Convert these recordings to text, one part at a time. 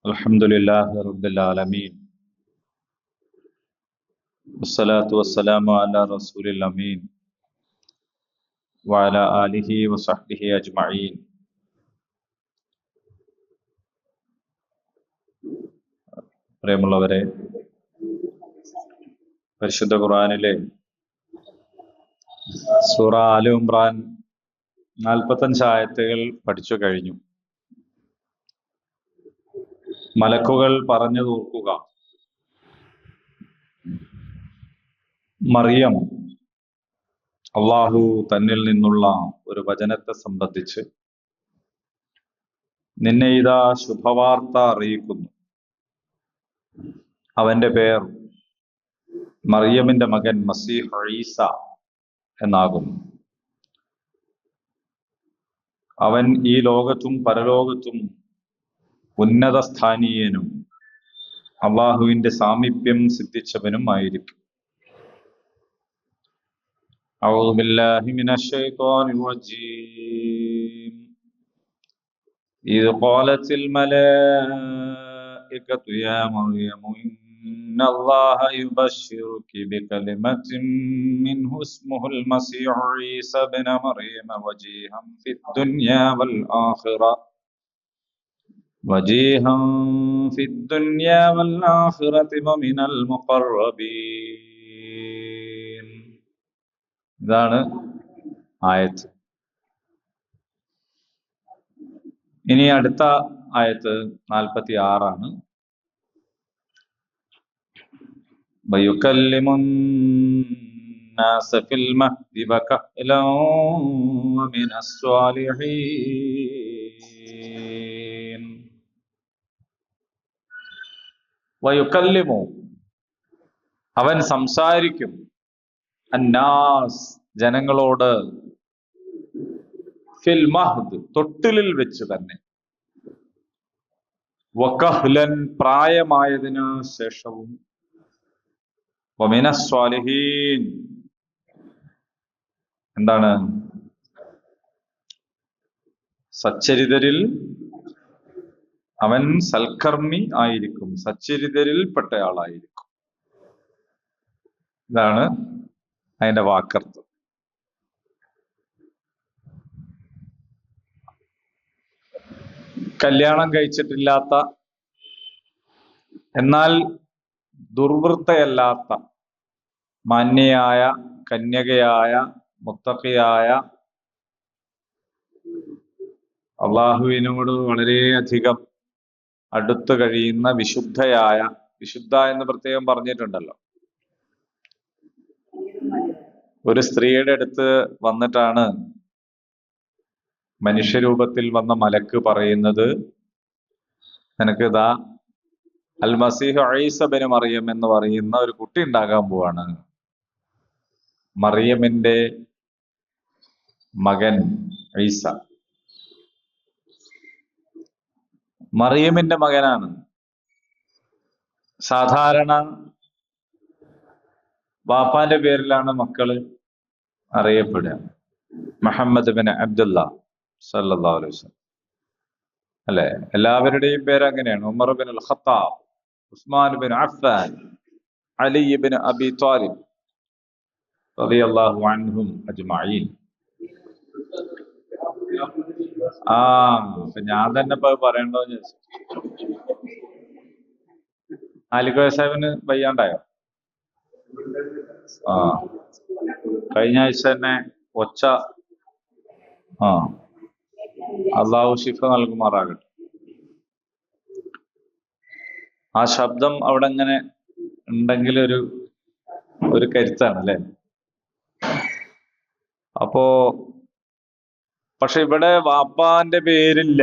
الحمد لله رب العالمين والصلاة والسلام على رسول الأمين وعلى آله وصحبه أجمعين. പ്രിയമുള്ളവരെ, പരിശുദ്ധ ഖുർആനിലെ സൂറ ആലു ഇംറാൻ 45 ആയത്തുകൾ പഠിച്ചു കഴിഞ്ഞു. മലക്കുകൾ പറഞ്ഞു തീർക്കുക, മറിയം അള്ളാഹു തന്നിൽ നിന്നുള്ള ഒരു വചനത്തെ സംബന്ധിച്ച് നിന്നെ ഇതാ ശുഭവാർത്ത അറിയിക്കുന്നു. അവന്റെ പേർ മറിയമിന്റെ മകൻ മസീഹ് ഈസ എന്നാകുന്നു. അവൻ ഈ ലോകത്തും പരലോകത്തും ഉന്നത സ്ഥാനീയനും അള്ളാഹുവിന്റെ സാമീപ്യം സിദ്ധിച്ചവനും ആയിരിക്കും. അഊദു ബില്ലാഹി മിനശ് ശൈത്വാനിർ റജീം. ഇദ് ഖാലത്തിൽ മലായികതു യാ മറിയം ഇന്നല്ലാഹ യുബശ്ശിറുകി ബികലിമത്തിൻ മിൻഹു ഇസ്മുഹുൽ മസീഹു ഈസ ഇബ്ന മറിയം വജീഹൻ ഫിദ് ദുനിയാ വൽ ആഖിറതി വമിനൽ മുഖറബീൻ. ഇതാണ് ആയത്ത്. ഇനി അടുത്ത ആയത്ത് 46 വയുകല്ലിമുൻ നാസ ഫിൽ മഹ്ദി വകഹ്ലൻ വമിനസ് സ്വാലിഹീൻ. വയുകല്ലിമു, അവൻ സംസാരിക്കും, അന്നാസ്, ജനങ്ങളോട്, ഫിൽ മഹ്ദ്, തൊട്ടിലിൽ വെച്ച് തന്നെ, വകഹ്ലൻ, പ്രായമായതിനു ശേഷവും, വമിനസ് സ്വാലിഹീൻ, എന്താണ്, സച്ചരിതരിൽ അവൻ സൽക്കർമ്മി ആയിരിക്കും, സച്ചരിതരിൽ പെട്ടയാളായിരിക്കും. ഇതാണ് അതിന്റെ വാക്കർത്ഥം. കല്യാണം കഴിച്ചിട്ടില്ലാത്ത, എന്നാൽ ദുർവൃത്തയല്ലാത്ത, മാന്യയായ, കന്യകയായ, മുത്തഖിയായ, അള്ളാഹുവിനോട് വളരെയധികം അടുത്ത് കഴിയുന്ന വിശുദ്ധയായ, വിശുദ്ധ എന്ന് പ്രത്യേകം പറഞ്ഞിട്ടുണ്ടല്ലോ. ഒരു സ്ത്രീയുടെ അടുത്ത് വന്നിട്ടാണ് മനുഷ്യരൂപത്തിൽ വന്ന മലക്ക് പറയുന്നത്, നിനക്ക് ഇതാ അൽ മസീഹ് ഈസ ഇബ്നു മറിയം എന്ന് പറയുന്ന ഒരു കുട്ടി ഉണ്ടാകാൻ പോവാണ്. മറിയമിന്റെ മകൻ ഈസ മറിയമിന്റെ മകനാണ്. സാധാരണ ബാപ്പാന്റെ പേരിലാണ് മക്കള് അറിയപ്പെടുക. മുഹമ്മദ് ബിൻ അബ്ദുല്ല സല്ലല്ലാഹു അലൈഹി വസല്ലം, അല്ലെ? എല്ലാവരുടെയും പേര് അങ്ങനെയാണ്. Umar bin al Khattab, Usman bin Affan, Ali bin Abi Talib റളിയല്ലാഹു അൻഹും അജ്മഈൻ. അപ്പൊ ഞാൻ തന്നെ ഇപ്പൊ പറയണ്ടോന്ന് ചോദിച്ചു. ആലിക്കോയ സാഹിബിന് വയ്യാണ്ടായോ? കഴിഞ്ഞ ആഴ്ച തന്നെ ഒച്ച. അള്ളാഹു ശിഫ നൽകുമാറാകട്ടെ. ആ ശബ്ദം അവിടെ ഇങ്ങനെ ഉണ്ടെങ്കിൽ ഒരു കരുത്താണ്, അല്ലെ? അപ്പോ പക്ഷെ ഇവിടെ വാപ്പാന്റെ പേരില്ല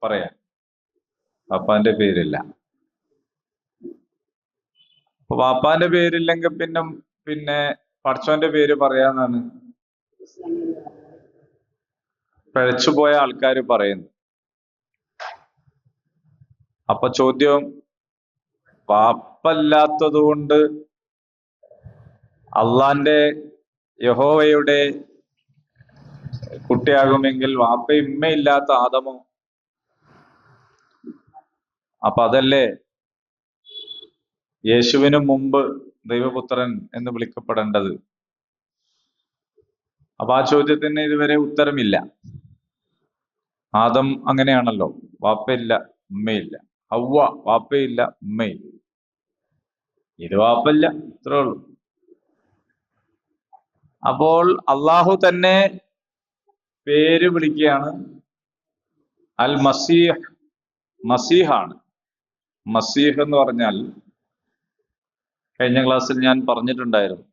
പറയാൻ, വാപ്പാന്റെ പേരില്ല. അപ്പൊ വാപ്പാന്റെ പേരില്ലെങ്കിൽ പിന്നെ പടച്ചോന്റെ പേര് പറയാന്നാണ് പിഴച്ചുപോയ ആൾക്കാർ പറയുന്നത്. അപ്പൊ ചോദ്യം, വാപ്പല്ലാത്തത് കൊണ്ട് അള്ളാന്റെ, യഹോവയുടെ കുട്ടിയാകുമെങ്കിൽ വാപ്പ ഇമ്മയില്ലാത്ത ആദമോ? അപ്പൊ അതല്ലേ യേശുവിന് മുമ്പ് ദൈവപുത്രൻ എന്ന് വിളിക്കപ്പെടേണ്ടത്? അപ്പൊ ആ ചോദ്യത്തിന് ഇതുവരെ ഉത്തരമില്ല. ആദം അങ്ങനെയാണല്ലോ, വാപ്പയില്ല ഉമ്മയില്ല. ഹവ്വ വാപ്പയില്ല ഉമ്മയില്ല. ഇത് വാപ്പയില്ല, ഇത്രേ ഉള്ളൂ. അപ്പോൾ അള്ളാഹു തന്നെ പേര് വിളിക്കുകയാണ്, അൽ മസീഹ്. മസീഹാണ്. മസീഹ് എന്ന് പറഞ്ഞാൽ കഴിഞ്ഞ ക്ലാസ്സിൽ ഞാൻ പറഞ്ഞിട്ടുണ്ടായിരുന്നു,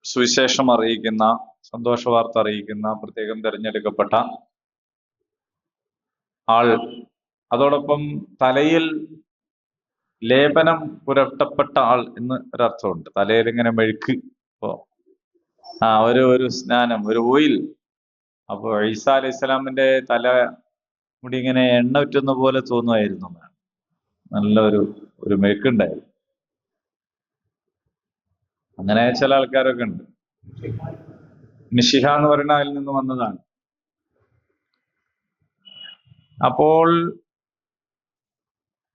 സുവിശേഷം അറിയിക്കുന്ന, സന്തോഷ വാർത്ത അറിയിക്കുന്ന, പ്രത്യേകം തിരഞ്ഞെടുക്കപ്പെട്ട ആൾ. അതോടൊപ്പം തലയിൽ ലേപനം പുരട്ടപ്പെട്ട ആൾ എന്ന് ഒരർത്ഥമുണ്ട്. തലയിൽ ഇങ്ങനെ മെഴുക്ക്, ഇപ്പോ ഒരു സ്നാനം, ഒരു ഓയിൽ. അപ്പൊ ഈസാ അലൈഹി സ്വലാമിന്റെ തല മുടി ഇങ്ങനെ എണ്ണ ഉറ്റുന്ന പോലെ തോന്നുമായിരുന്നു. നല്ല ഒരു മെഴുക്കുണ്ടായിരുന്നു. അങ്ങനെ ചില ആൾക്കാരൊക്കെ ഉണ്ട്. മിഷിഹ എന്ന് പറയുന്ന അതിൽ നിന്ന് വന്നതാണ്. അപ്പോൾ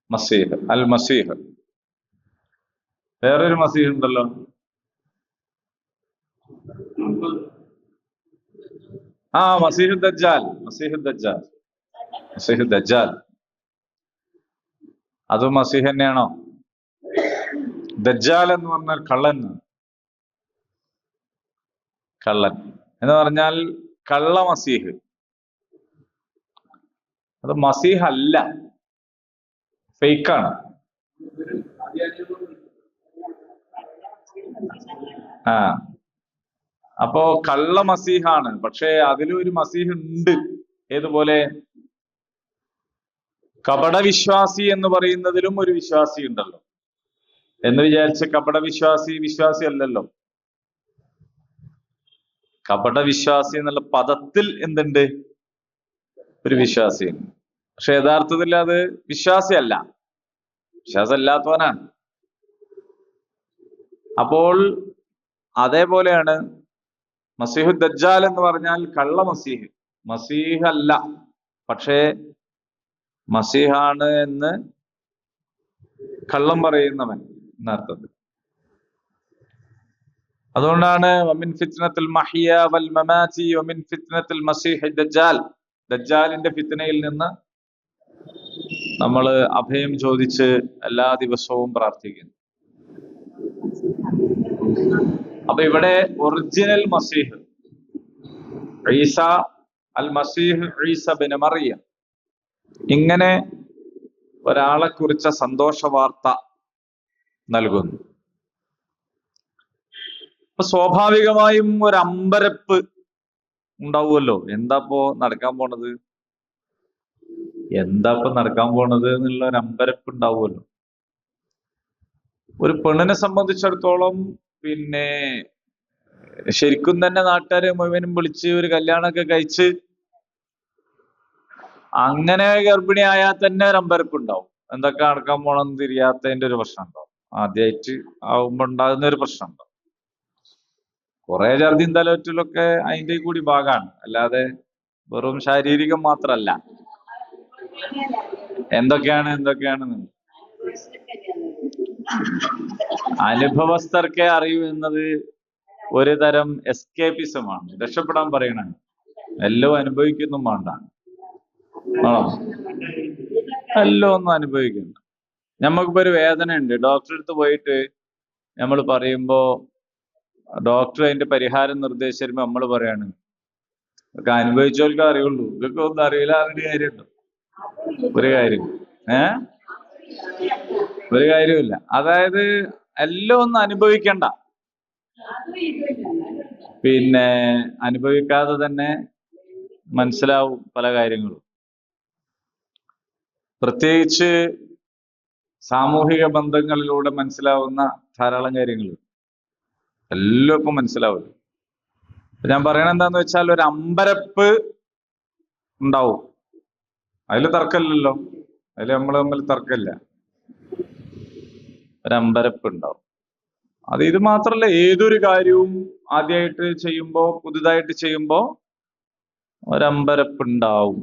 മസീഹ്, അൽ മസീഹ്. വേറൊരു മസീഹ് ഉണ്ടല്ലോ, മസീഹ് ദജ്ജാൽ. മസീഹ് ദജ്ജാൽ, മസീഹ് ദജ്ജാൽ അതും മസീഹ് തന്നെയാണോ? ദജ്ജാൽ എന്ന് പറഞ്ഞാൽ കള്ളൻ. കള്ളൻ എന്ന് പറഞ്ഞാൽ കള്ള മസീഹ്. അത് മസീഹ് അല്ല, ഫേക്കാണ്. അപ്പോ കള്ള മസീഹാണ്. പക്ഷെ അതിലും ഒരു മസീഹ് ഉണ്ട്. ഏതുപോലെ? കപടവിശ്വാസി എന്ന് പറയുന്നതിലും ഒരു വിശ്വാസി ഉണ്ടല്ലോ. എന്ന് വിചാരിച്ച് കപടവിശ്വാസി വിശ്വാസി അല്ലല്ലോ. കപടവിശ്വാസി എന്നുള്ള പദത്തിൽ എന്തുണ്ട്? ഒരു വിശ്വാസിയുണ്ട്. പക്ഷെ യഥാർത്ഥത്തിൽ അത് വിശ്വാസിയല്ല, വിശ്വാസമല്ലാത്തവനാണ്. അപ്പോൾ അതേപോലെയാണ് മസീഹു ദജ്ജാൽ എന്ന് പറഞ്ഞാൽ കള്ള മസീഹ്. മസീഹ് അല്ല, പക്ഷേ മസീഹാണ് എന്ന് കള്ളം പറയുന്നവൻ എന്നർത്ഥത്തിൽ. അതുകൊണ്ടാണ് വമിൻ ഫിത്നത്തുൽ മഹിയ വൽ മമാതി വമിൻ ഫിത്നത്തുൽ മസീഹി ദജ്ജാൽ, ദജ്ജാലിന്റെ ഫിത്നയിൽ നിന്ന് നമ്മൾ അഭയം ചോദിച്ച് എല്ലാ ദിവസവും പ്രാർത്ഥിക്കുന്നു. അപ്പൊ ഇവിടെ ഒറിജിനൽ മസീഹ് ഈസ, അൽ മസീഹ് ഈസ ബിൻ മറിയം, ഇങ്ങനെ ഒരാളെ കുറിച്ച സന്തോഷ വാർത്ത നൽകുന്നു. അപ്പൊ സ്വാഭാവികമായും ഒരു അമ്പരപ്പ് ഉണ്ടാവുമല്ലോ. എന്താപ്പോ നടക്കാൻ പോണത് എന്നുള്ള ഒരു അമ്പരപ്പ് ഉണ്ടാവുമല്ലോ. ഒരു പെണ്ണിനെ സംബന്ധിച്ചിടത്തോളം പിന്നെ ശരിക്കും തന്നെ നാട്ടുകാരെ മുഴുവനും വിളിച്ച് ഒരു കല്യാണമൊക്കെ കഴിച്ച് അങ്ങനെ ഗർഭിണിയായാൽ തന്നെ ഒരു അമ്പരപ്പ് ഉണ്ടാവും. എന്തൊക്കെ നടക്കാൻ പോണെന്ന് തിരിയാത്തതിന്റെ ഒരു പ്രശ്നം ഉണ്ടാവും. ആദ്യമായിട്ട് ആവുമ്പോ ഉണ്ടാകുന്ന ഒരു പ്രശ്നം ഉണ്ടാവും. കുറെ ഛർദിയും തലവറ്റലൊക്കെ അതിന്റെ കൂടി ഭാഗമാണ്, അല്ലാതെ വെറും ശാരീരികം മാത്രല്ല. എന്തൊക്കെയാണ് അനുഭവസ്ഥർക്കേ അറിയൂ എന്നത് ഒരു തരം എസ്കേപ്പിസമാണ്, രക്ഷപ്പെടാൻ പറയണ. എല്ലാം അനുഭവിക്കൊന്നും വേണ്ട. ആണോ? എല്ലാം ഒന്നും അനുഭവിക്കണ്ട. നമ്മക്കിപ്പോ ഒരു വേദന ഉണ്ട്, ഡോക്ടറെ അടുത്ത് പോയിട്ട് നമ്മൾ പറയുമ്പോ ഡോക്ടർ അതിന്റെ പരിഹാരം നിർദ്ദേശിച്ചിരുമ്പോ നമ്മൾ പറയാണ് ഒക്കെ അനുഭവിച്ചവർക്ക് അറിയുള്ളൂ, ഇതൊക്കെ ഒന്നും അറിയില്ല. അതിന്റെ കാര്യമുണ്ടോ? ഒരു കാര്യം ഒരു കാര്യമില്ല. അതായത് എല്ലാം ഒന്നും അനുഭവിക്കണ്ട. പിന്നെ അനുഭവിക്കാതെ തന്നെ മനസ്സിലാവും പല കാര്യങ്ങളും. പ്രത്യേകിച്ച് സാമൂഹിക ബന്ധങ്ങളിലൂടെ മനസ്സിലാവുന്ന ധാരാളം കാര്യങ്ങൾ എല്ലാം ഇപ്പം മനസ്സിലാവില്ല. ഞാൻ പറയണ എന്താന്ന് വെച്ചാൽ ഒരു അമ്പരപ്പ് ഉണ്ടാവും. അതിൽ തർക്കമില്ലല്ലോ, അതിൽ നമ്മൾ തമ്മിൽ തർക്കമില്ല. ഒരമ്പരപ്പ് ഉണ്ടാവും. അത് ഇത് മാത്രല്ല, ഏതൊരു കാര്യവും ആദ്യമായിട്ട് ചെയ്യുമ്പോ, പുതുതായിട്ട് ചെയ്യുമ്പോ ഒരമ്പരപ്പ് ഉണ്ടാവും.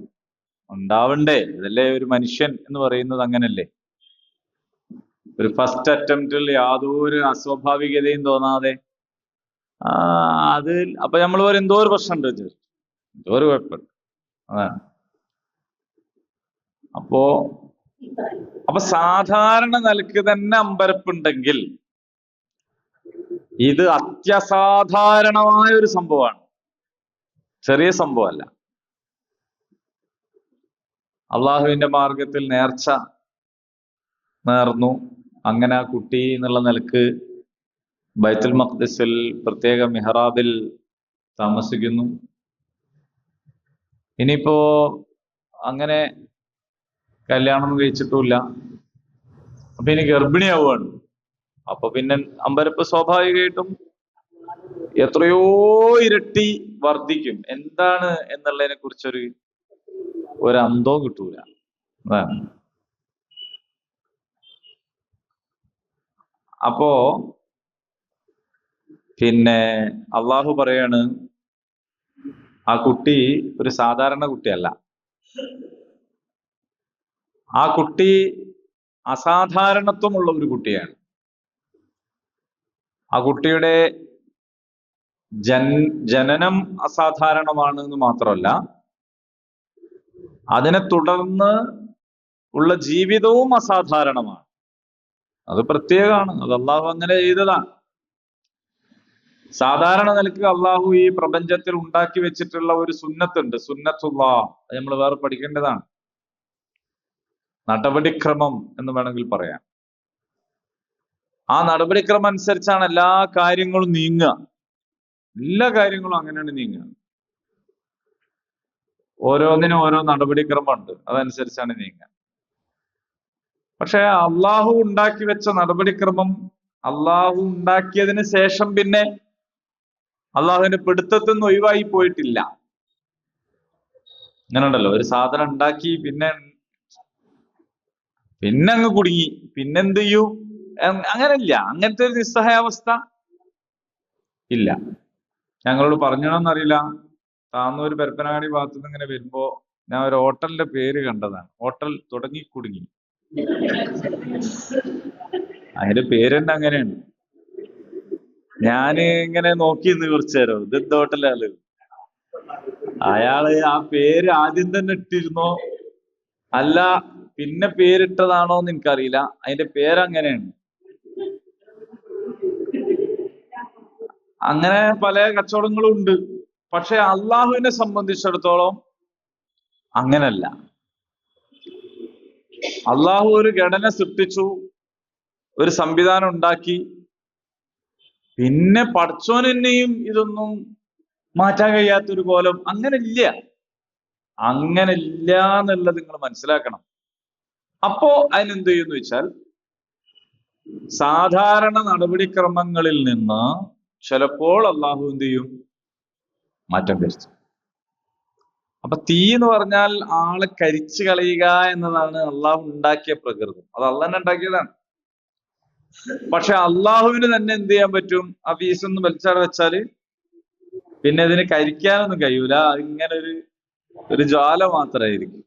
ഉണ്ടാവണ്ടേ? അതല്ലേ ഒരു മനുഷ്യൻ എന്ന് പറയുന്നത്. അങ്ങനല്ലേ? ഒരു ഫസ്റ്റ് അറ്റംപ്റ്റിൽ യാതൊരു അസ്വാഭാവികതയും തോന്നാതെ അത് അപ്പൊ നമ്മൾ പറയും എന്തോ ഒരു പ്രശ്നമുണ്ട്, എന്തോ ഒരു കുഴപ്പമുണ്ട്. അതാണ്. അപ്പൊ സാധാരണ നിലക്ക് തന്നെ അമ്പരപ്പുണ്ടെങ്കിൽ ഇത് അത്യസാധാരണമായ ഒരു സംഭവമാണ്, ചെറിയ സംഭവമല്ല. അള്ളാഹുവിന്റെ മാർഗത്തിൽ നേർച്ച നേർന്നു, അങ്ങനെ ആ കുട്ടി എന്നുള്ള നിലക്ക് ബൈത്തുൽ മഖ്ദിസിൽ പ്രത്യേക മിഹ്റാബിൽ താമസിക്കുന്നു. ഇനിയിപ്പോ അങ്ങനെ കല്യാണം കഴിച്ചിട്ടുമില്ല, അപ്പൊ ഇനി ഗർഭിണിയാവുകയാണ്. അപ്പൊ പിന്നെ അമ്പരപ്പ് സ്വാഭാവികമായിട്ടും എത്രയോ ഇരട്ടി വർദ്ധിക്കും. എന്താണ് എന്നുള്ളതിനെ കുറിച്ചൊരു അന്തവും കിട്ടൂല. അതാണ്. അപ്പോ പിന്നെ അള്ളാഹു പറയാണ്, ആ കുട്ടി ഒരു സാധാരണ കുട്ടിയല്ല. ആ കുട്ടി അസാധാരണത്വമുള്ള ഒരു കുട്ടിയാണ്. ആ കുട്ടിയുടെ ജനനം അസാധാരണമാണ് എന്ന് മാത്രമല്ല, അതിനെ തുടർന്ന് ഉള്ള ജീവിതവും അസാധാരണമാണ്. അത് പ്രത്യേകമാണ്. അത് അള്ളാഹു അങ്ങനെ ചെയ്തതാണ്. സാധാരണ നിലക്ക് അള്ളാഹു ഈ പ്രപഞ്ചത്തിൽ ഉണ്ടാക്കി വെച്ചിട്ടുള്ള ഒരു സുന്നത്തുണ്ട്, സുന്നത്തുല്ലാഹ്. അത് നമ്മൾ വേറെ പഠിക്കേണ്ടതാണ്. നടപടിക്രമം എന്ന് വേണമെങ്കിൽ പറയാം. ആ നടപടിക്രമം അനുസരിച്ചാണ് എല്ലാ കാര്യങ്ങളും നീങ്ങുക. എല്ലാ കാര്യങ്ങളും അങ്ങനെയാണ് നീങ്ങുക. ഓരോന്നിനും ഓരോ നടപടിക്രമമുണ്ട്, അതനുസരിച്ചാണ് നീങ്ങുക. പക്ഷെ അള്ളാഹു ഉണ്ടാക്കി വെച്ച നടപടിക്രമം അള്ളാഹു ഉണ്ടാക്കിയതിന് ശേഷം പിന്നെ അള്ളാഹുവിന്റെ പിടുത്തത്തിൽ നിന്ന് ഒഴിവായി പോയിട്ടില്ല. അങ്ങനെ ഉണ്ടല്ലോ, ഒരു സാധനം ഉണ്ടാക്കി പിന്നെ അങ്ങ് കുടുങ്ങി, പിന്നെന്ത് ചെയ്യൂ? അങ്ങനെയില്ല. അങ്ങനത്തെ ഒരു നിസ്സഹായാവസ്ഥ ഇല്ല. ഞങ്ങളോട് പറഞ്ഞോന്നറിയില്ല, താന്നൂർ പരപ്പനങ്ങാടി ഭാഗത്തു നിന്ന് ഇങ്ങനെ വരുമ്പോ ഞാൻ ഒരു ഹോട്ടലിന്റെ പേര് കണ്ടതാണ്. ഹോട്ടൽ തുടങ്ങി കുടുങ്ങി. അതിന്റെ പേര് തന്നെ അങ്ങനെയാണ്. ഞാന് ഇങ്ങനെ നോക്കി നിന്ന് കുറച്ചു നേരം, ഇത് ഹോട്ടലാണ്. അയാള് ആ പേര് ആദ്യം തന്നെ ഇട്ടിരുന്നോ അല്ല പിന്നെ പേരിട്ടതാണോ എന്ന് എനിക്കറിയില്ല. അതിന്റെ പേരങ്ങനെയാണ്. അങ്ങനെ പല കച്ചവടങ്ങളും ഉണ്ട്. പക്ഷെ അള്ളാഹുവിനെ സംബന്ധിച്ചിടത്തോളം അങ്ങനല്ല. അള്ളാഹു ഒരു ഘടന സൃഷ്ടിച്ചു, ഒരു സംവിധാനം ഉണ്ടാക്കി, പിന്നെ പടച്ചോനെന്നെയും ഇതൊന്നും മാറ്റാൻ കഴിയാത്തൊരു കോലം അങ്ങനെ ഇല്ല. അങ്ങനെ ഇല്ല എന്നുള്ളത് നിങ്ങൾ മനസ്സിലാക്കണം. അപ്പോ അതിനെന്ത് ചെയ്യുന്നു വെച്ചാൽ, സാധാരണ നടപടിക്രമങ്ങളിൽ നിന്ന് ചിലപ്പോൾ അള്ളാഹു എന്ത് ചെയ്യും? മാറ്റം വരുത്തും. അപ്പൊ തീ എന്ന് പറഞ്ഞാൽ ആളെ കരിച്ചു കളയുക എന്നതാണ് അള്ളാഹു ഉണ്ടാക്കിയ പ്രകൃതം. അത് അള്ളാഹ് തന്നെ ഉണ്ടാക്കിയതാണ്. പക്ഷെ അള്ളാഹുവിന് തന്നെ എന്ത് ചെയ്യാൻ പറ്റും? ആ വീസൊന്ന് വലിച്ചാടെ വെച്ചാല് പിന്നെ ഇതിന് കരിക്കാനൊന്നും കഴിയൂല. ഇങ്ങനെ ഒരു ജ്വാല മാത്രമായിരിക്കും.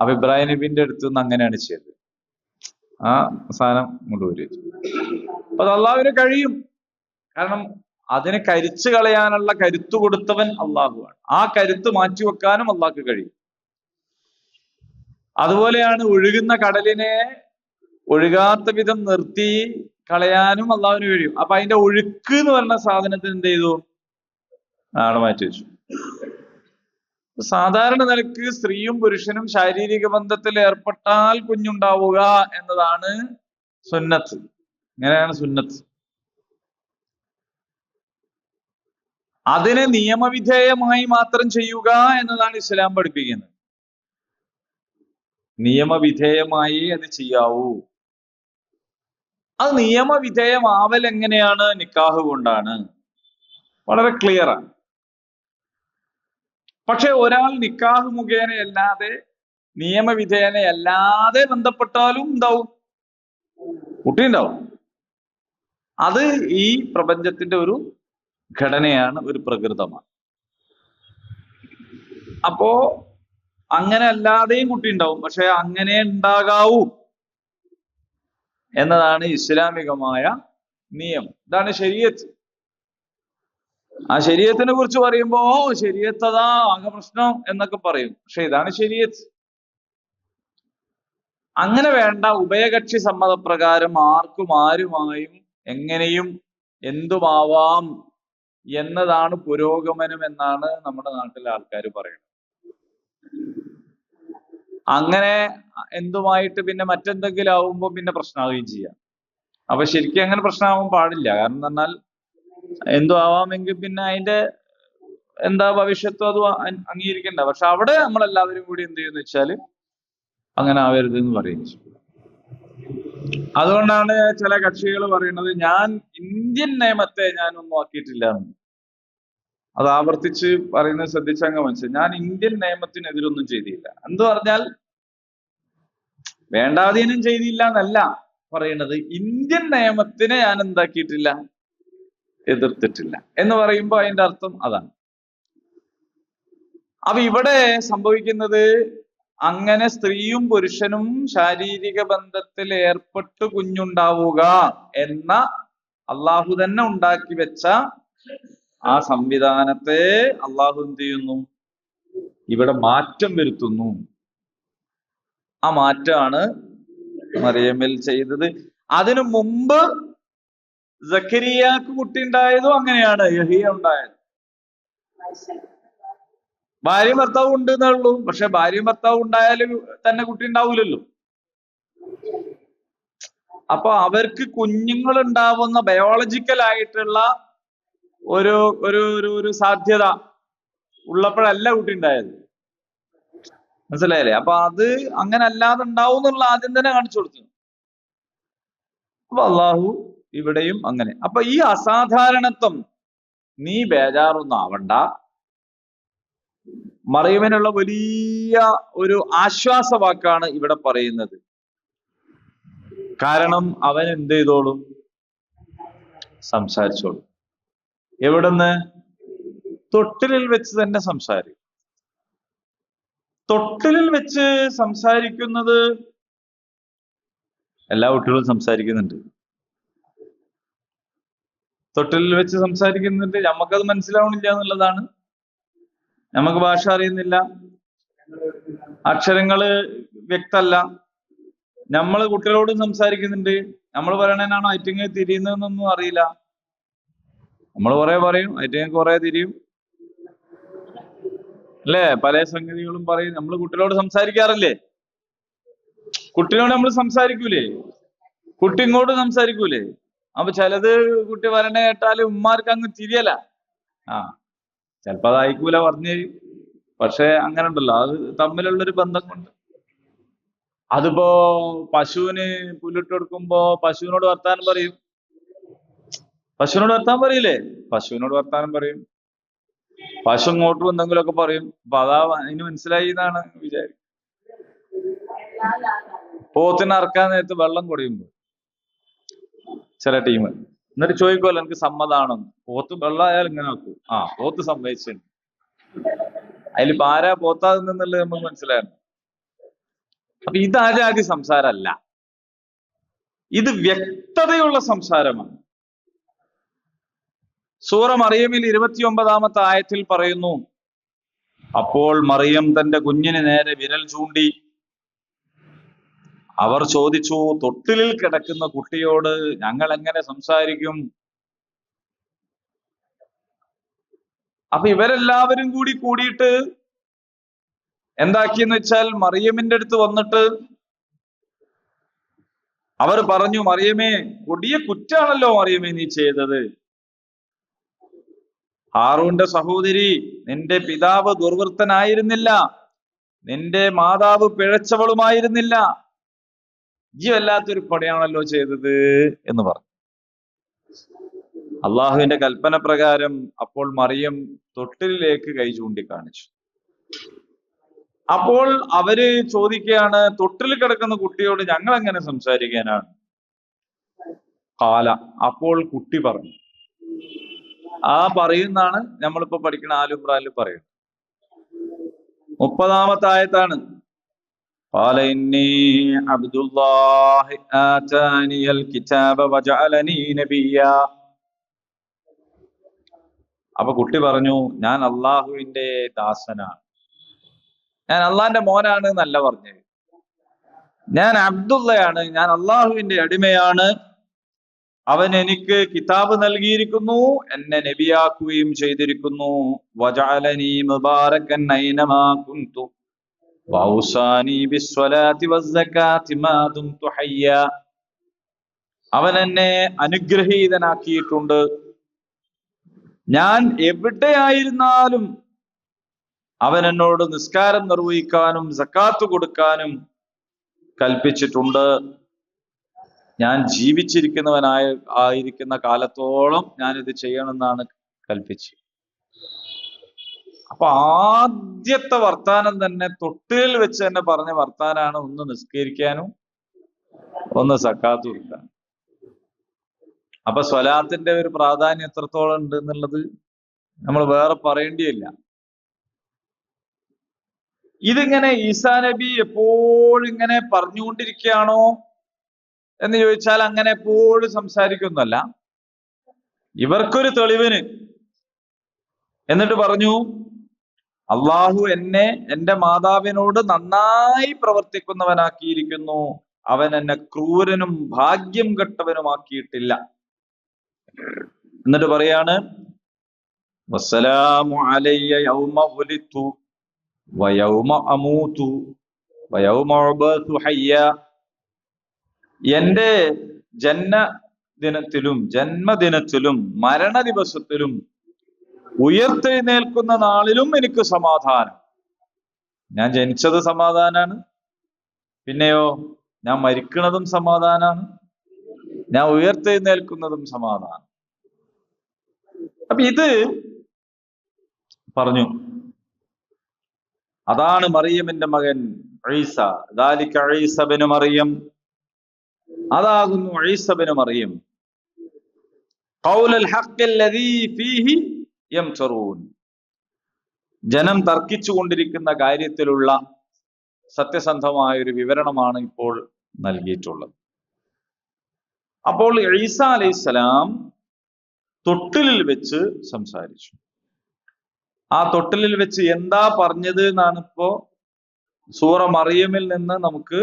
അപ്പൊ ഇബ്രാഹിം നബിന്റെ അടുത്ത് നിന്ന് അങ്ങനെയാണ് ചെയ്തത്. ആ സാധനം കൊണ്ടുവരും. അപ്പൊ അത് അള്ളാഹുവിന് കഴിയും. കാരണം അതിനെ കരിച്ചു കളയാനുള്ള കരുത്ത് കൊടുത്തവൻ അള്ളാഹുവാണ്. ആ കരുത്ത് മാറ്റിവെക്കാനും അള്ളാഹ്ക്ക് കഴിയും. അതുപോലെയാണ് ഒഴുകുന്ന കടലിനെ ഒഴുകാത്ത വിധം നിർത്തി കളയാനും അള്ളാഹുവിന് കഴിയും. അപ്പൊ അതിന്റെ ഒഴുക്ക് എന്ന് പറഞ്ഞ സാധനത്തിന് എന്ത് ചെയ്തു? ആടെ മാറ്റി വെച്ചു. സാധാരണ നിലക്ക് സ്ത്രീയും പുരുഷനും ശാരീരിക ബന്ധത്തിൽ ഏർപ്പെട്ടാൽ കുഞ്ഞുണ്ടാവുക എന്നതാണ് സുന്നത്ത്. ഇങ്ങനെയാണ് സുന്നത്ത്. അതിനെ നിയമവിധേയമായി മാത്രം ചെയ്യുക എന്നതാണ് ഇസ്ലാം പഠിപ്പിക്കുന്നത്. നിയമവിധേയമായി അത് ചെയ്യാവൂ. അത് നിയമവിധേയമാവൽ എങ്ങനെയാണ്? നിക്കാഹ് കൊണ്ടാണ്. വളരെ ക്ലിയറാണ്. പക്ഷെ ഒരാൾ നിക്കാഹ് മുഖേനയല്ലാതെ നിയമവിധേയനയല്ലാതെ ബന്ധപ്പെട്ടാലും ഉണ്ടാവും, കുട്ടി ഉണ്ടാവും. അത് ഈ പ്രപഞ്ചത്തിന്റെ ഒരു ഘടനയാണ്, ഒരു പ്രകൃതമാണ്. അപ്പോ അങ്ങനെ അല്ലാതെയും കുട്ടി ഉണ്ടാവും, പക്ഷെ അങ്ങനെ ഉണ്ടാകാവൂ എന്നതാണ് ഇസ്ലാമികമായ നിയമം. ഇതാണ് ശരീഅത്ത്. ആ ശരീഅത്തിനെ കുറിച്ച് പറയുമ്പോ ശരീഅത്ത് അതാ ആകെ പ്രശ്നം എന്നൊക്കെ പറയും, പക്ഷെ ഇതാണ് ശരീഅത്ത്. അങ്ങനെ വേണ്ട, ഉഭയകക്ഷി സമ്മതപ്രകാരം ആർക്കും ആരുമായും എങ്ങനെയും എന്തുമാവാം എന്നതാണ് പുരോഗമനം എന്നാണ് നമ്മുടെ നാട്ടിലെ ആൾക്കാർ പറയുന്നത്. അങ്ങനെ എന്തുമായിട്ട് പിന്നെ മറ്റെന്തെങ്കിലും ആവുമ്പോ പിന്നെ പ്രശ്നമാവുകയും ചെയ്യാം. അപ്പൊ ശരിക്കും അങ്ങനെ പ്രശ്നമാവാൻ പാടില്ല. കാരണം എന്ന് പറഞ്ഞാൽ എന്തു ആവാമെങ്കിൽ പിന്നെ അതിന്റെ എന്താ ഭവിഷ്യത്വം അത് അംഗീകരിക്കണ്ട. പക്ഷെ അവിടെ നമ്മളെല്ലാവരും കൂടി എന്ത് ചെയ്യുന്ന വെച്ചാല് അങ്ങനെ ആവരുത് എന്ന് പറയുന്നു. അതുകൊണ്ടാണ് ചില കക്ഷികൾ പറയുന്നത് ഞാൻ ഇന്ത്യൻ നിയമത്തെ ഞാനൊന്നും ആക്കിയിട്ടില്ല എന്ന്. അത് ആവർത്തിച്ച് പറയുന്നത് ശ്രദ്ധിച്ചങ്ങ് മനസ്സിലായി. ഞാൻ ഇന്ത്യൻ നിയമത്തിനെതിരൊന്നും ചെയ്തില്ല എന്ന് പറഞ്ഞാൽ വേണ്ടാതീനം ചെയ്തില്ല എന്നല്ല പറയുന്നത്, ഇന്ത്യൻ നിയമത്തിനെ ഞാൻ എന്താക്കിയിട്ടില്ല, എതിർത്തിട്ടില്ല എന്ന് പറയുമ്പോൾ അതിന്റെ അർത്ഥം അതാണ്. അപ്പൊ ഇവിടെ സംഭവിക്കുന്നത് അങ്ങനെ സ്ത്രീയും പുരുഷനും ശാരീരിക ബന്ധത്തിൽ ഏർപ്പെട്ട് കുഞ്ഞുണ്ടാവുക എന്ന അള്ളാഹു തന്നെ ഉണ്ടാക്കി വെച്ച ആ സംവിധാനത്തെ അള്ളാഹു എന്ത് ചെയ്യുന്നു, ഇവിടെ മാറ്റം വരുത്തുന്നു. ആ മാറ്റമാണ് മറിയമിൽ ചെയ്തത്. അതിനു മുമ്പ് സക്കരിയാക്ക് കുട്ടി ഉണ്ടായതും അങ്ങനെയാണ്, യഹിയ ഉണ്ടായത്. ഭാര്യയും ഭർത്താവും ഉണ്ട് എന്നേ ഉള്ളൂ. പക്ഷെ ഭാര്യയും ഭർത്താവും ഉണ്ടായാലും തന്നെ കുട്ടി ഉണ്ടാവൂലല്ലോ. അപ്പൊ അവർക്ക് കുഞ്ഞുങ്ങൾ ഉണ്ടാവുന്ന ബയോളജിക്കൽ ആയിട്ടുള്ള ഒരു ഒരു ഒരു സാധ്യത ഉള്ളപ്പോഴല്ല കുട്ടി ഉണ്ടായത്. മനസ്സിലായില്ലേ? അപ്പൊ അത് അങ്ങനെ അല്ലാതെ ഉണ്ടാവും എന്നുള്ള ആദ്യം തന്നെ കാണിച്ചു കൊടുത്തു. അപ്പൊ അള്ളാഹു ഇവിടെയും അങ്ങനെ. അപ്പൊ ഈ അസാധാരണത്വം നീ ബേജാറൊന്നും ആവണ്ട. മറിയമിനുള്ള വലിയ ഒരു ആശ്വാസവാക്കാണ് ഇവിടെ പറയുന്നത്. കാരണം അവൻ എന്ത് ചെയ്തോളും, സംസാരിച്ചോളും. എവിടുന്ന്? തൊട്ടിലിൽ വെച്ച് തന്നെ സംസാരിക്കും. തൊട്ടിലിൽ വെച്ച് സംസാരിക്കുന്നത് എല്ലാ കുട്ടികളും സംസാരിക്കുന്നുണ്ട്. തൊട്ടിലിൽ വെച്ച് സംസാരിക്കുന്നുണ്ട്. നമുക്കത് മനസ്സിലാവണില്ല എന്നുള്ളതാണ്. നമുക്ക് ഭാഷ അറിയുന്നില്ല, അക്ഷരങ്ങള് വ്യക്തമല്ല. നമ്മള് കുട്ടികളോട് സംസാരിക്കുന്നുണ്ട്. നമ്മൾ പറയണതിനാണോ ഐറ്റിങ് തിരിയുന്നതെന്നൊന്നും അറിയില്ല. നമ്മൾ കുറെ പറയും, ഐറ്റിങ് കുറെ തിരിയും, അല്ലേ? പല സംഗതികളും പറയും. നമ്മൾ കുട്ടികളോട് സംസാരിക്കാറില്ലേ? കുട്ടിയോട് നമ്മൾ സംസാരിക്കൂലേ? കുട്ടി ഇങ്ങോട്ട് സംസാരിക്കൂലേ? അപ്പൊ ചിലത് കുട്ടി പറയണ കേട്ടാല് ഉമ്മാർക്ക് അങ്ങ് തിരിയല. ആ ചിലപ്പോ അത് അയക്കൂല പറഞ്ഞു, പക്ഷെ അങ്ങനെ ഉണ്ടല്ലോ, അത് തമ്മിലുള്ളൊരു ബന്ധം കൊണ്ട്. അതിപ്പോ പശുവിന് പുല്ലിട്ട് കൊടുക്കുമ്പോ പശുവിനോട് വർത്താനം പറയും. പശുവിനോട് വർത്താനം പറയില്ലേ? പശുവിനോട് വർത്താനം പറയും. പശു ഇങ്ങോട്ടും എന്തെങ്കിലുമൊക്കെ പറയും. അപ്പൊ അതാ അതിന് മനസ്സിലായി എന്നാണ് വിചാരിക്കും. പോത്തിന് അറക്കാൻ നേരത്ത് വെള്ളം കുടിയുമ്പോ ചില ടീം എന്നിട്ട് ചോദിക്കുമല്ലോ എനിക്ക് സമ്മതാണെന്ന്. പോത്ത് വെള്ളമായാലും ഇങ്ങനെ ആക്കും. ആ പോത്ത് സമ്മതിച്ചിട്ടുണ്ട്. അതിലിപ്പോ ആരാ പോത്താതെന്നുള്ളത് നമുക്ക് മനസ്സിലായിരുന്നു. അപ്പൊ ഇത് ആരാതി സംസാരമല്ല, ഇത് വ്യക്തതയുള്ള സംസാരമാണ്. സൂറ മറിയമിൽ 29-ാമത്തെ ആയത്തിൽ പറയുന്നു, അപ്പോൾ മറിയം തന്റെ കുഞ്ഞിന് നേരെ വിരൽ ചൂണ്ടി അവർ ചോദിച്ചു, തൊട്ടിലിൽ കിടക്കുന്ന കുട്ടിയോട് ഞങ്ങൾ എങ്ങനെ സംസാരിക്കും? അപ്പൊ ഇവരെല്ലാവരും കൂടിയിട്ട് എന്താക്കിയെന്ന് വെച്ചാൽ മറിയമിന്റെ അടുത്ത് വന്നിട്ട് അവർ പറഞ്ഞു, മറിയമേ, കൊടിയ കുറ്റാണല്ലോ മറിയമേ നീ ചെയ്തത്. ഹാറൂന്റെ സഹോദരി, നിന്റെ പിതാവ് ദുർവൃത്തനായിരുന്നില്ല, നിന്റെ മാതാവ് പിഴച്ചവളുമായിരുന്നില്ല, ഈ വല്ലാത്തൊരു പണിയാണല്ലോ ചെയ്തത് എന്ന് പറഞ്ഞു. അള്ളാഹുവിന്റെ കൽപ്പന പ്രകാരം അപ്പോൾ മറിയം തൊട്ടിലേക്ക് കൈ ചൂണ്ടിക്കാണിച്ചു. അപ്പോൾ അവര് ചോദിക്കുകയാണ്, തൊട്ടിൽ കിടക്കുന്ന കുട്ടിയോട് ഞങ്ങൾ എങ്ങനെ സംസാരിക്കാനാണ്? കാല, അപ്പോൾ കുട്ടി പറഞ്ഞു. ആ പറയുന്നാണ് നമ്മളിപ്പോ പഠിക്കുന്ന ആലുംബ്രാലിൽ പറയുന്നത്. 30-ാമത്തെ ആയത്താണ്. قال إني عبد الله آتاني الكتاب وجعلني نبيا. അപ്പൊ കുട്ടി പറഞ്ഞു, ഞാൻ അള്ളാഹുവിന്റെ ദാസനാണ്, ഞാൻ അള്ളാഹിന്റെ മോനാണ് എന്നല്ല പറഞ്ഞത്, ഞാൻ അബ്ദുള്ളയാണ്, ഞാൻ അള്ളാഹുവിന്റെ അടിമയാണ്. അവൻ എനിക്ക് കിതാബ് നൽകിയിരിക്കുന്നു, എന്നെ നബിയാക്കുകയും ചെയ്തിരിക്കുന്നു. വജഅലനി മുബാറകൻ ഐനമാ കുന്തു വഔസാനി ബിസ്സലാത്തി വസ്സകാത്തി മാ ദുംതു ഹയ്യ. അവൻ എന്നെ അനുഗ്രഹീതനാക്കിയിട്ടുണ്ട്, ഞാൻ എവിടെയായിരുന്നാലും അവൻ എന്നോട് നിസ്കാരം നിർവഹിക്കാനും സക്കാത്ത് കൊടുക്കാനും കൽപ്പിച്ചിട്ടുണ്ട്. ഞാൻ ആയിരിക്കുന്ന കാലത്തോളം ഞാനിത് ചെയ്യണമെന്നാണ് കൽപ്പിച്ചത്. അപ്പൊ ആദ്യത്തെ വർത്താനം തന്നെ തൊട്ടിലിൽ വെച്ച് തന്നെ പറഞ്ഞ വർത്താനാണ്, ഒന്ന് നിസ്കരിക്കാനും ഒന്ന് സക്കാത്ത് കൊടുക്കാനും. അപ്പൊ സ്വലാത്തിന്റെ ഒരു പ്രാധാന്യം എത്രത്തോളം ഉണ്ട് എന്നുള്ളത് നമ്മൾ വേറെ പറയേണ്ടിയില്ല. ഇതിങ്ങനെ ഈസാ നബി എപ്പോഴും ഇങ്ങനെ പറഞ്ഞുകൊണ്ടിരിക്കുകയാണോ എന്ന് ചോദിച്ചാൽ അങ്ങനെ എപ്പോഴും സംസാരിക്കുന്നല്ല. ഇവർക്കൊരു തെളിവിന് എന്നിട്ട് പറഞ്ഞു, അള്ളാഹു എന്നെ എന്റെ മാതാവിനോട് നന്നായി പ്രവർത്തിക്കുന്നവനാക്കിയിരിക്കുന്നു, അവൻ എന്നെ ക്രൂരനും ഭാഗ്യം കെട്ടവനുമാക്കിയിട്ടില്ല. എന്നിട്ട് പറയാണ്, വസ്സലാമു അലയ്യ യൗമ ഉലിതു വയൗമ അമൂതു വയൗമ ഉബഅതു ഹയ്യ. എന്റെ ജന്മദിനത്തിലും മരണ ദിവസത്തിലും ഉയർത്തെഴുന്നേൽക്കുന്ന നാളിലും എനിക്ക് സമാധാനം. ഞാൻ ജനിച്ചത് സമാധാനാണ്, പിന്നെയോ ഞാൻ മരിക്കുന്നതും സമാധാനാണ്, ഞാൻ ഉയർത്തെഴുന്നേൽക്കുന്നതും സമാധാനം. അപ്പൊ ഇത് പറഞ്ഞു. അതാണ് മറിയമിന്റെ മകൻ ഈസ. ദാലിക ഈസ ഇബ്നു മറിയം, അതാകുന്നു ഈസ ഇബ്നു മറിയം. ഖൗലുൽ ഹഖ് അല്ലദീ ഫീഹി യംതറൂൻ, ജനം തർക്കിച്ചു കൊണ്ടിരിക്കുന്ന കാര്യത്തിലുള്ള സത്യസന്ധമായ ഒരു വിവരണമാണ് ഇപ്പോൾ നൽകിയിട്ടുള്ളത്. അപ്പോൾ ഈസ അലൈഹിസ്സലാം തൊട്ടിലിൽ വെച്ച് സംസാരിച്ചു. ആ തൊട്ടിലിൽ വെച്ച് എന്താ പറഞ്ഞത് എന്നാണ് ഇപ്പോ സൂറ മറിയമിൽ നിന്ന് നമുക്ക്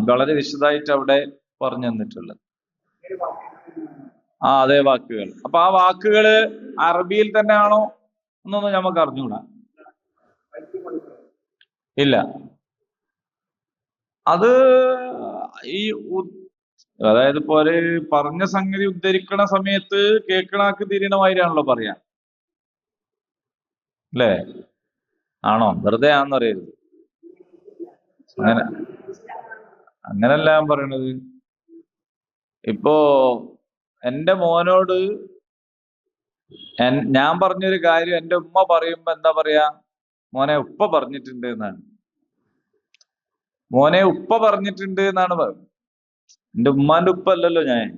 വളരെ വിശദമായിട്ട് അവിടെ പറഞ്ഞു തന്നിട്ടുള്ളത്. അതേ വാക്കുകൾ. അപ്പൊ ആ വാക്കുകള് അറബിയിൽ തന്നെയാണോ എന്നൊന്നും നമുക്ക് അറിഞ്ഞൂടാ. ഇല്ല, അത് ഈ അതായത് പോലെ പറഞ്ഞ സംഗതി ഉദ്ധരിക്കണ സമയത്ത് കേൾക്കണാക്ക് തിരിയണമായിട്ടാണല്ലോ പറയാ, അല്ലേ? ആണോ? വെറുതെ ആണെന്ന് പറയരുത്. അങ്ങനല്ല ഞാൻ പറയണത്. ഇപ്പോ എന്റെ മോനോട് ഞാൻ പറഞ്ഞൊരു കാര്യം എന്റെ ഉമ്മ പറയുമ്പോ എന്താ പറയാ? മോനെ ഉപ്പ പറഞ്ഞിട്ടുണ്ട് എന്നാണ്. മോനെ ഉപ്പ പറഞ്ഞിട്ടുണ്ട് എന്നാണ് പറയുന്നത്. എന്റെ ഉമ്മാന്റെ ഉപ്പ അല്ലല്ലോ ഞാൻ.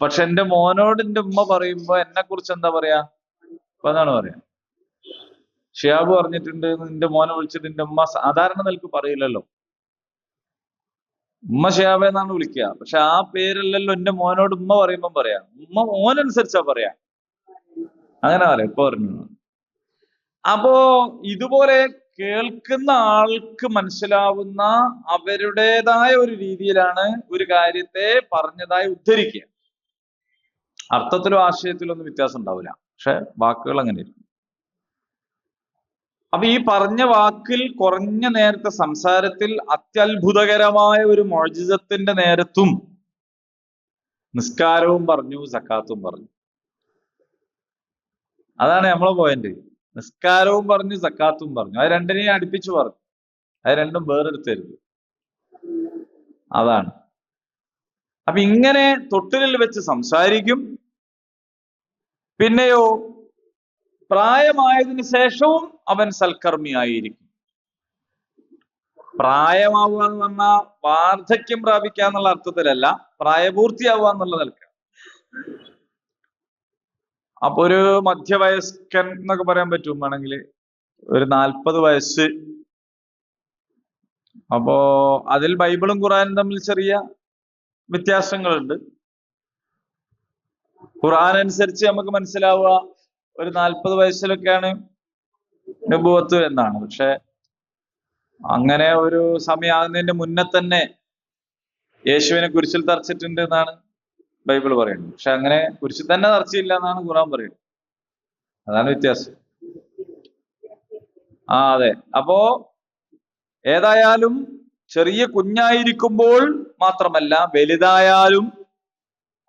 പക്ഷെ എന്റെ മോനോട് എന്റെ ഉമ്മ പറയുമ്പോ എന്നെ കുറിച്ച് എന്താ പറയാ? ഉപ്പ എന്നാണ് പറയാ. ഷിയാബ് പറഞ്ഞിട്ടുണ്ട് നിന്റെ മോനെ വിളിച്ചിട്ട് എന്റെ ഉമ്മ സാധാരണ നിലക്ക് പറയില്ലല്ലോ. ഉമ്മ ഷിയാബ് എന്നാണ് വിളിക്കുക. പക്ഷെ ആ പേരല്ലല്ലോ എന്റെ മോനോട് ഉമ്മ പറയുമ്പം പറയാ. ഉമ്മ മോനനുസരിച്ചാ പറയാ. അങ്ങനെ പറയാം. ഇപ്പൊ പറഞ്ഞു. അപ്പോ ഇതുപോലെ കേൾക്കുന്ന ആൾക്ക് മനസ്സിലാവുന്ന അവരുടേതായ ഒരു രീതിയിലാണ് ഒരു കാര്യത്തെ പറഞ്ഞതായി ഉദ്ധരിക്കുക. അർത്ഥത്തിലോ ആശയത്തിലോ ഒന്നും വ്യത്യാസം ഉണ്ടാവില്ല. പക്ഷെ വാക്കുകൾ അങ്ങനെ ഇരിക്കും. അപ്പൊ ഈ പറഞ്ഞ വാക്കിൽ കുറഞ്ഞ നേരത്തെ സംസാരത്തിൽ അത്യത്ഭുതകരമായ ഒരു മുഅ്ജിസത്തിന്റെ നേരത്തും നിസ്കാരവും പറഞ്ഞു, സക്കാത്തും പറഞ്ഞു. അതാണ് നമ്മളെ പോയിന്റ്. നിസ്കാരവും പറഞ്ഞു, സക്കാത്തും പറഞ്ഞു. അത് രണ്ടിനെയും അടുപ്പിച്ചു പറഞ്ഞു. അത് രണ്ടും വേറെടുത്തരുത്. അതാണ്. അപ്പൊ ഇങ്ങനെ തൊട്ടിലിൽ വെച്ച് സംസാരിക്കും. പിന്നെയോ പ്രായമായതിനു ശേഷവും അവൻ സൽക്കർമ്മിയായിരിക്കും. പ്രായമാവുക എന്ന് പറഞ്ഞാൽ വാർദ്ധക്യം പ്രാപിക്കുക എന്നുള്ള അർത്ഥത്തിലല്ല, പ്രായപൂർത്തിയാവുക എന്നുള്ള നിലക്ക്. അപ്പൊ ഒരു മധ്യവയസ്കൻ എന്നൊക്കെ പറയാൻ പറ്റും വേണമെങ്കിൽ. ഒരു 40 വയസ്സ്. അപ്പോ അതിൽ ബൈബിളും ഖുറാനും തമ്മിൽ ചെറിയ വ്യത്യാസങ്ങളുണ്ട്. ഖുർആൻ അനുസരിച്ച് നമുക്ക് മനസ്സിലാവുക ഒരു 40 വയസ്സിലൊക്കെയാണ് നബുവത്ത് എന്നാണ്. പക്ഷെ അങ്ങനെ ഒരു സമയമാകുന്നതിന്റെ മുന്നേ തന്നെ യേശുവിനെ കുരിശിൽ തറച്ചിട്ടുണ്ട് എന്നാണ് ബൈബിൾ പറയുന്നത്. പക്ഷെ അങ്ങനെ കുരിശിൽ തന്നെ തറച്ചില്ല എന്നാണ് ഖുർആൻ പറയുന്നത്. അതാണ് വ്യത്യാസം. അതെ. അപ്പോ ഏതായാലും ചെറിയ കുഞ്ഞായിരിക്കുമ്പോൾ മാത്രമല്ല, വലുതായാലും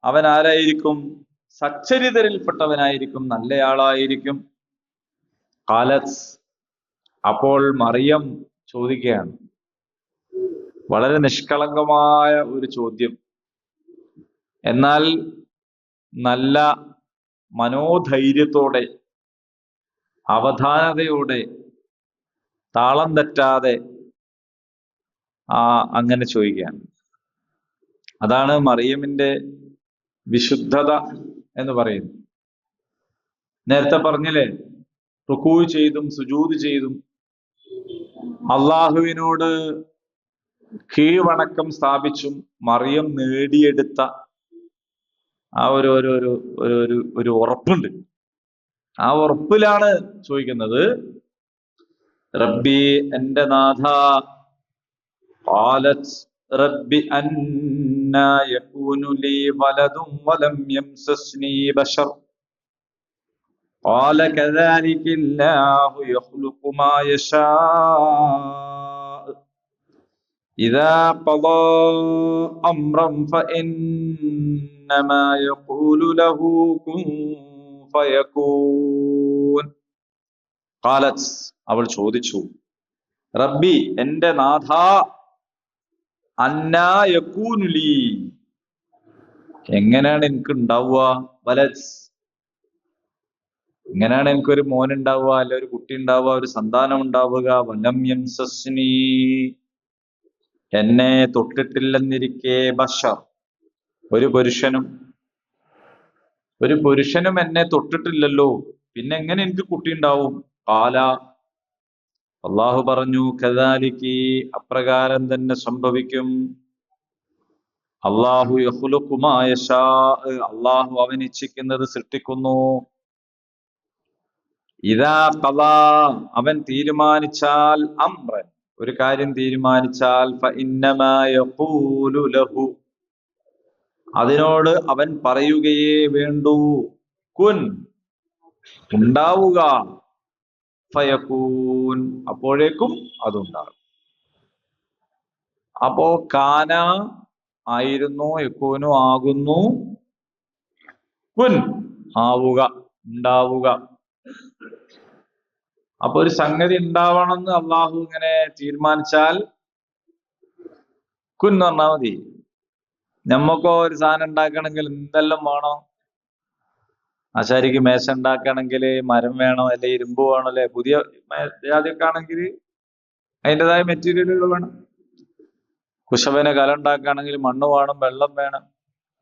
അവൻ ആരായിരിക്കും? സച്ചരിതരിൽപ്പെട്ടവനായിരിക്കും, നല്ലയാളായിരിക്കും. ഖാലത്ത്, അപ്പോൾ മറിയം ചോദിക്കുകയാണ്, വളരെ നിഷ്കളങ്കമായ ഒരു ചോദ്യം, എന്നാൽ നല്ല മനോധൈര്യത്തോടെ, അവധാനതയോടെ, താളം തെറ്റാതെ അങ്ങനെ ചോദിക്കുകയാണ്. അതാണ് മറിയമിന്റെ വിശുദ്ധത എന്ന് പറയുന്നത്. നേരത്തെ പറഞ്ഞില്ലേ, റുക്കൂ ചെയ്തും സുജൂദ് ചെയ്തും അള്ളാഹുവിനോട് കീഴ്വണക്കം സ്ഥാപിച്ചും മറിയം നേടിയെടുത്ത ആ ഒരു ഒരു ഒരു ഒരു ഒരു ഉറപ്പുണ്ട്. ആ ഉറപ്പിലാണ് ചോദിക്കുന്നത്, റബ്ബി, എന്റെ നാഥ, ഖാലത്ത് റബ്ബി അന്നാ യകൂനു ലീ വലദുൻ വലം യംസസ്നി ബശർ ഖാല കദാലിക അല്ലാഹു യഖ്ലുഖു മാ യശാ ഇദാ ഖദാ അംറൻ ഫഇന്നമാ യഖൂലു ലഹു കുൻ ഫയകൂൻ. ഖാലത്ത്, അവൾ ചോദിച്ചു, റബ്ബി, എന്റെ നാഥ, അന്നാ യകൂനു ലീ, എങ്ങനെയാണ് എനിക്ക് ഉണ്ടാവുക? വലദ്, എങ്ങനെയാണ് എനിക്കൊരു മോൻ ഉണ്ടാവുക, അല്ലെ ഒരു കുട്ടി ഉണ്ടാവുക, ഒരു സന്താനം ഉണ്ടാവുക? വലം യംസസ്നി, എന്നെ തൊട്ടിട്ടില്ലെന്നിരിക്കെ, ബശർ, ഒരു പുരുഷനും എന്നെ തൊട്ടിട്ടില്ലല്ലോ, പിന്നെ എങ്ങനെ എനിക്ക് കുട്ടി ഉണ്ടാവും? ഖാല, അള്ളാഹു പറഞ്ഞു, കദാലികി, അപ്രകാരം തന്നെ സംഭവിക്കും. അള്ളാഹു യഖ്ലുഖു മാ യശാ, അള്ളാഹു അവൻ ഇച്ഛിക്കുന്നത് സൃഷ്ടിക്കുന്നു. ഇദാ ഖദാ, അവൻ തീരുമാനിച്ചാൽ, അംറൻ, ഒരു കാര്യം തീരുമാനിച്ചാൽ, ഫഇന്നമാ യഖൂലു ലഹു, അതിനോട് അവൻ പറയുകയേ വേണ്ടൂ, കുൻ, ഉണ്ടാവുക, ഫയകൂൻ, അപ്പോഴേക്കും അതുണ്ടാകും. അപ്പോ കാന ആയിരുന്നു, യകൂനു ആകുന്നു, കുൻ ആവുക, ഉണ്ടാവുക. അപ്പൊ ഒരു സംഗതി ഉണ്ടാവണമെന്ന് അള്ളാഹു ഇങ്ങനെ തീരുമാനിച്ചാൽ കുൻ എന്ന് പറഞ്ഞാൽ മതി. നമ്മക്കോ ഒരു സാധനം ഉണ്ടാക്കണമെങ്കിൽ എന്തെല്ലാം വേണോ? ആശാരിക്ക് മേശ ഉണ്ടാക്കണമെങ്കിൽ മരം വേണം, അല്ലെ ഇരുമ്പ് വേണം, അല്ലെ പുതിയ ജാതിയൊക്കെ ആണെങ്കിൽ അതിൻ്റെതായ മെറ്റീരിയലുകൾ വേണം. കുശവന് കല ഉണ്ടാക്കുകയാണെങ്കിൽ മണ്ണ് വേണം, വെള്ളം വേണം,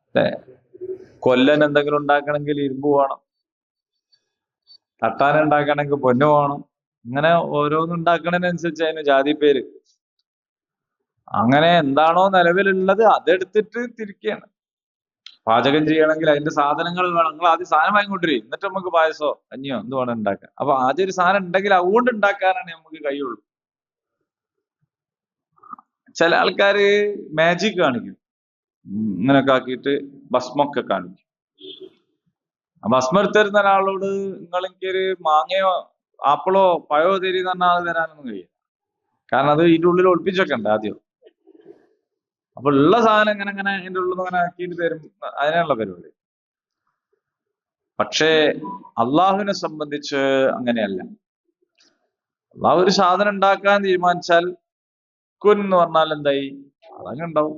അല്ലെ? കൊല്ലൻ എന്തെങ്കിലും ഉണ്ടാക്കണമെങ്കിൽ ഇരുമ്പ് വേണം, തട്ടാൻ ഉണ്ടാക്കണമെങ്കിൽ പൊന്നു വേണം. ഇങ്ങനെ ഓരോന്നും ഉണ്ടാക്കണതിനനുസരിച്ച് അതിന് ജാതി പേര്. അങ്ങനെ എന്താണോ നിലവിലുള്ളത് അതെടുത്തിട്ട് തിരിക്കുകയാണ്. പാചകം ചെയ്യണമെങ്കിൽ അതിന്റെ സാധനങ്ങൾ വേണം. നിങ്ങൾ ആദ്യം സാധനം വാങ്ങിക്കൊണ്ടിരിക്കും, എന്നിട്ട് നമുക്ക് പായസോ കഞ്ഞിയോ എന്ത് വേണം ഉണ്ടാക്കാം. അപ്പൊ ആദ്യം ഒരു സാധനം ഉണ്ടെങ്കിൽ അതുകൊണ്ട് ഉണ്ടാക്കാനാണ് നമുക്ക് കഴിയുള്ളൂ. ചില ആൾക്കാര് മാജിക് കാണിക്കും, ഇങ്ങനൊക്കെ ആക്കിയിട്ട് ഭസ്മൊക്കെ കാണിക്കും. ഭസ്മം എടുത്തിരുന്ന ഒരാളോട് നിങ്ങൾ എനിക്കൊരു മാങ്ങയോ ആപ്പിളോ പഴോ തരീന്ന് പറഞ്ഞാൽ അത് തരാനൊന്നും കഴിയും. കാരണം അത് ഇതിന്റെ ഉള്ളിൽ ഒളിപ്പിച്ചൊക്കെ ഉണ്ട് ആദ്യം. അപ്പൊ ഉള്ള സാധനം ഇങ്ങനെ ഇങ്ങനെ അതിന്റെ ഉള്ളിൽ ഇങ്ങനെ ആക്കിയിട്ട് തരും, അതിനുള്ള പരിപാടി. പക്ഷേ അള്ളാഹുവിനെ സംബന്ധിച്ച് അങ്ങനെയല്ല. അള്ളാഹു ഒരു സാധനം ഉണ്ടാക്കാൻ തീരുമാനിച്ചാൽ കുൻ എന്ന് പറഞ്ഞാൽ എന്തായി, അതങ്ങ് ഉണ്ടാവും.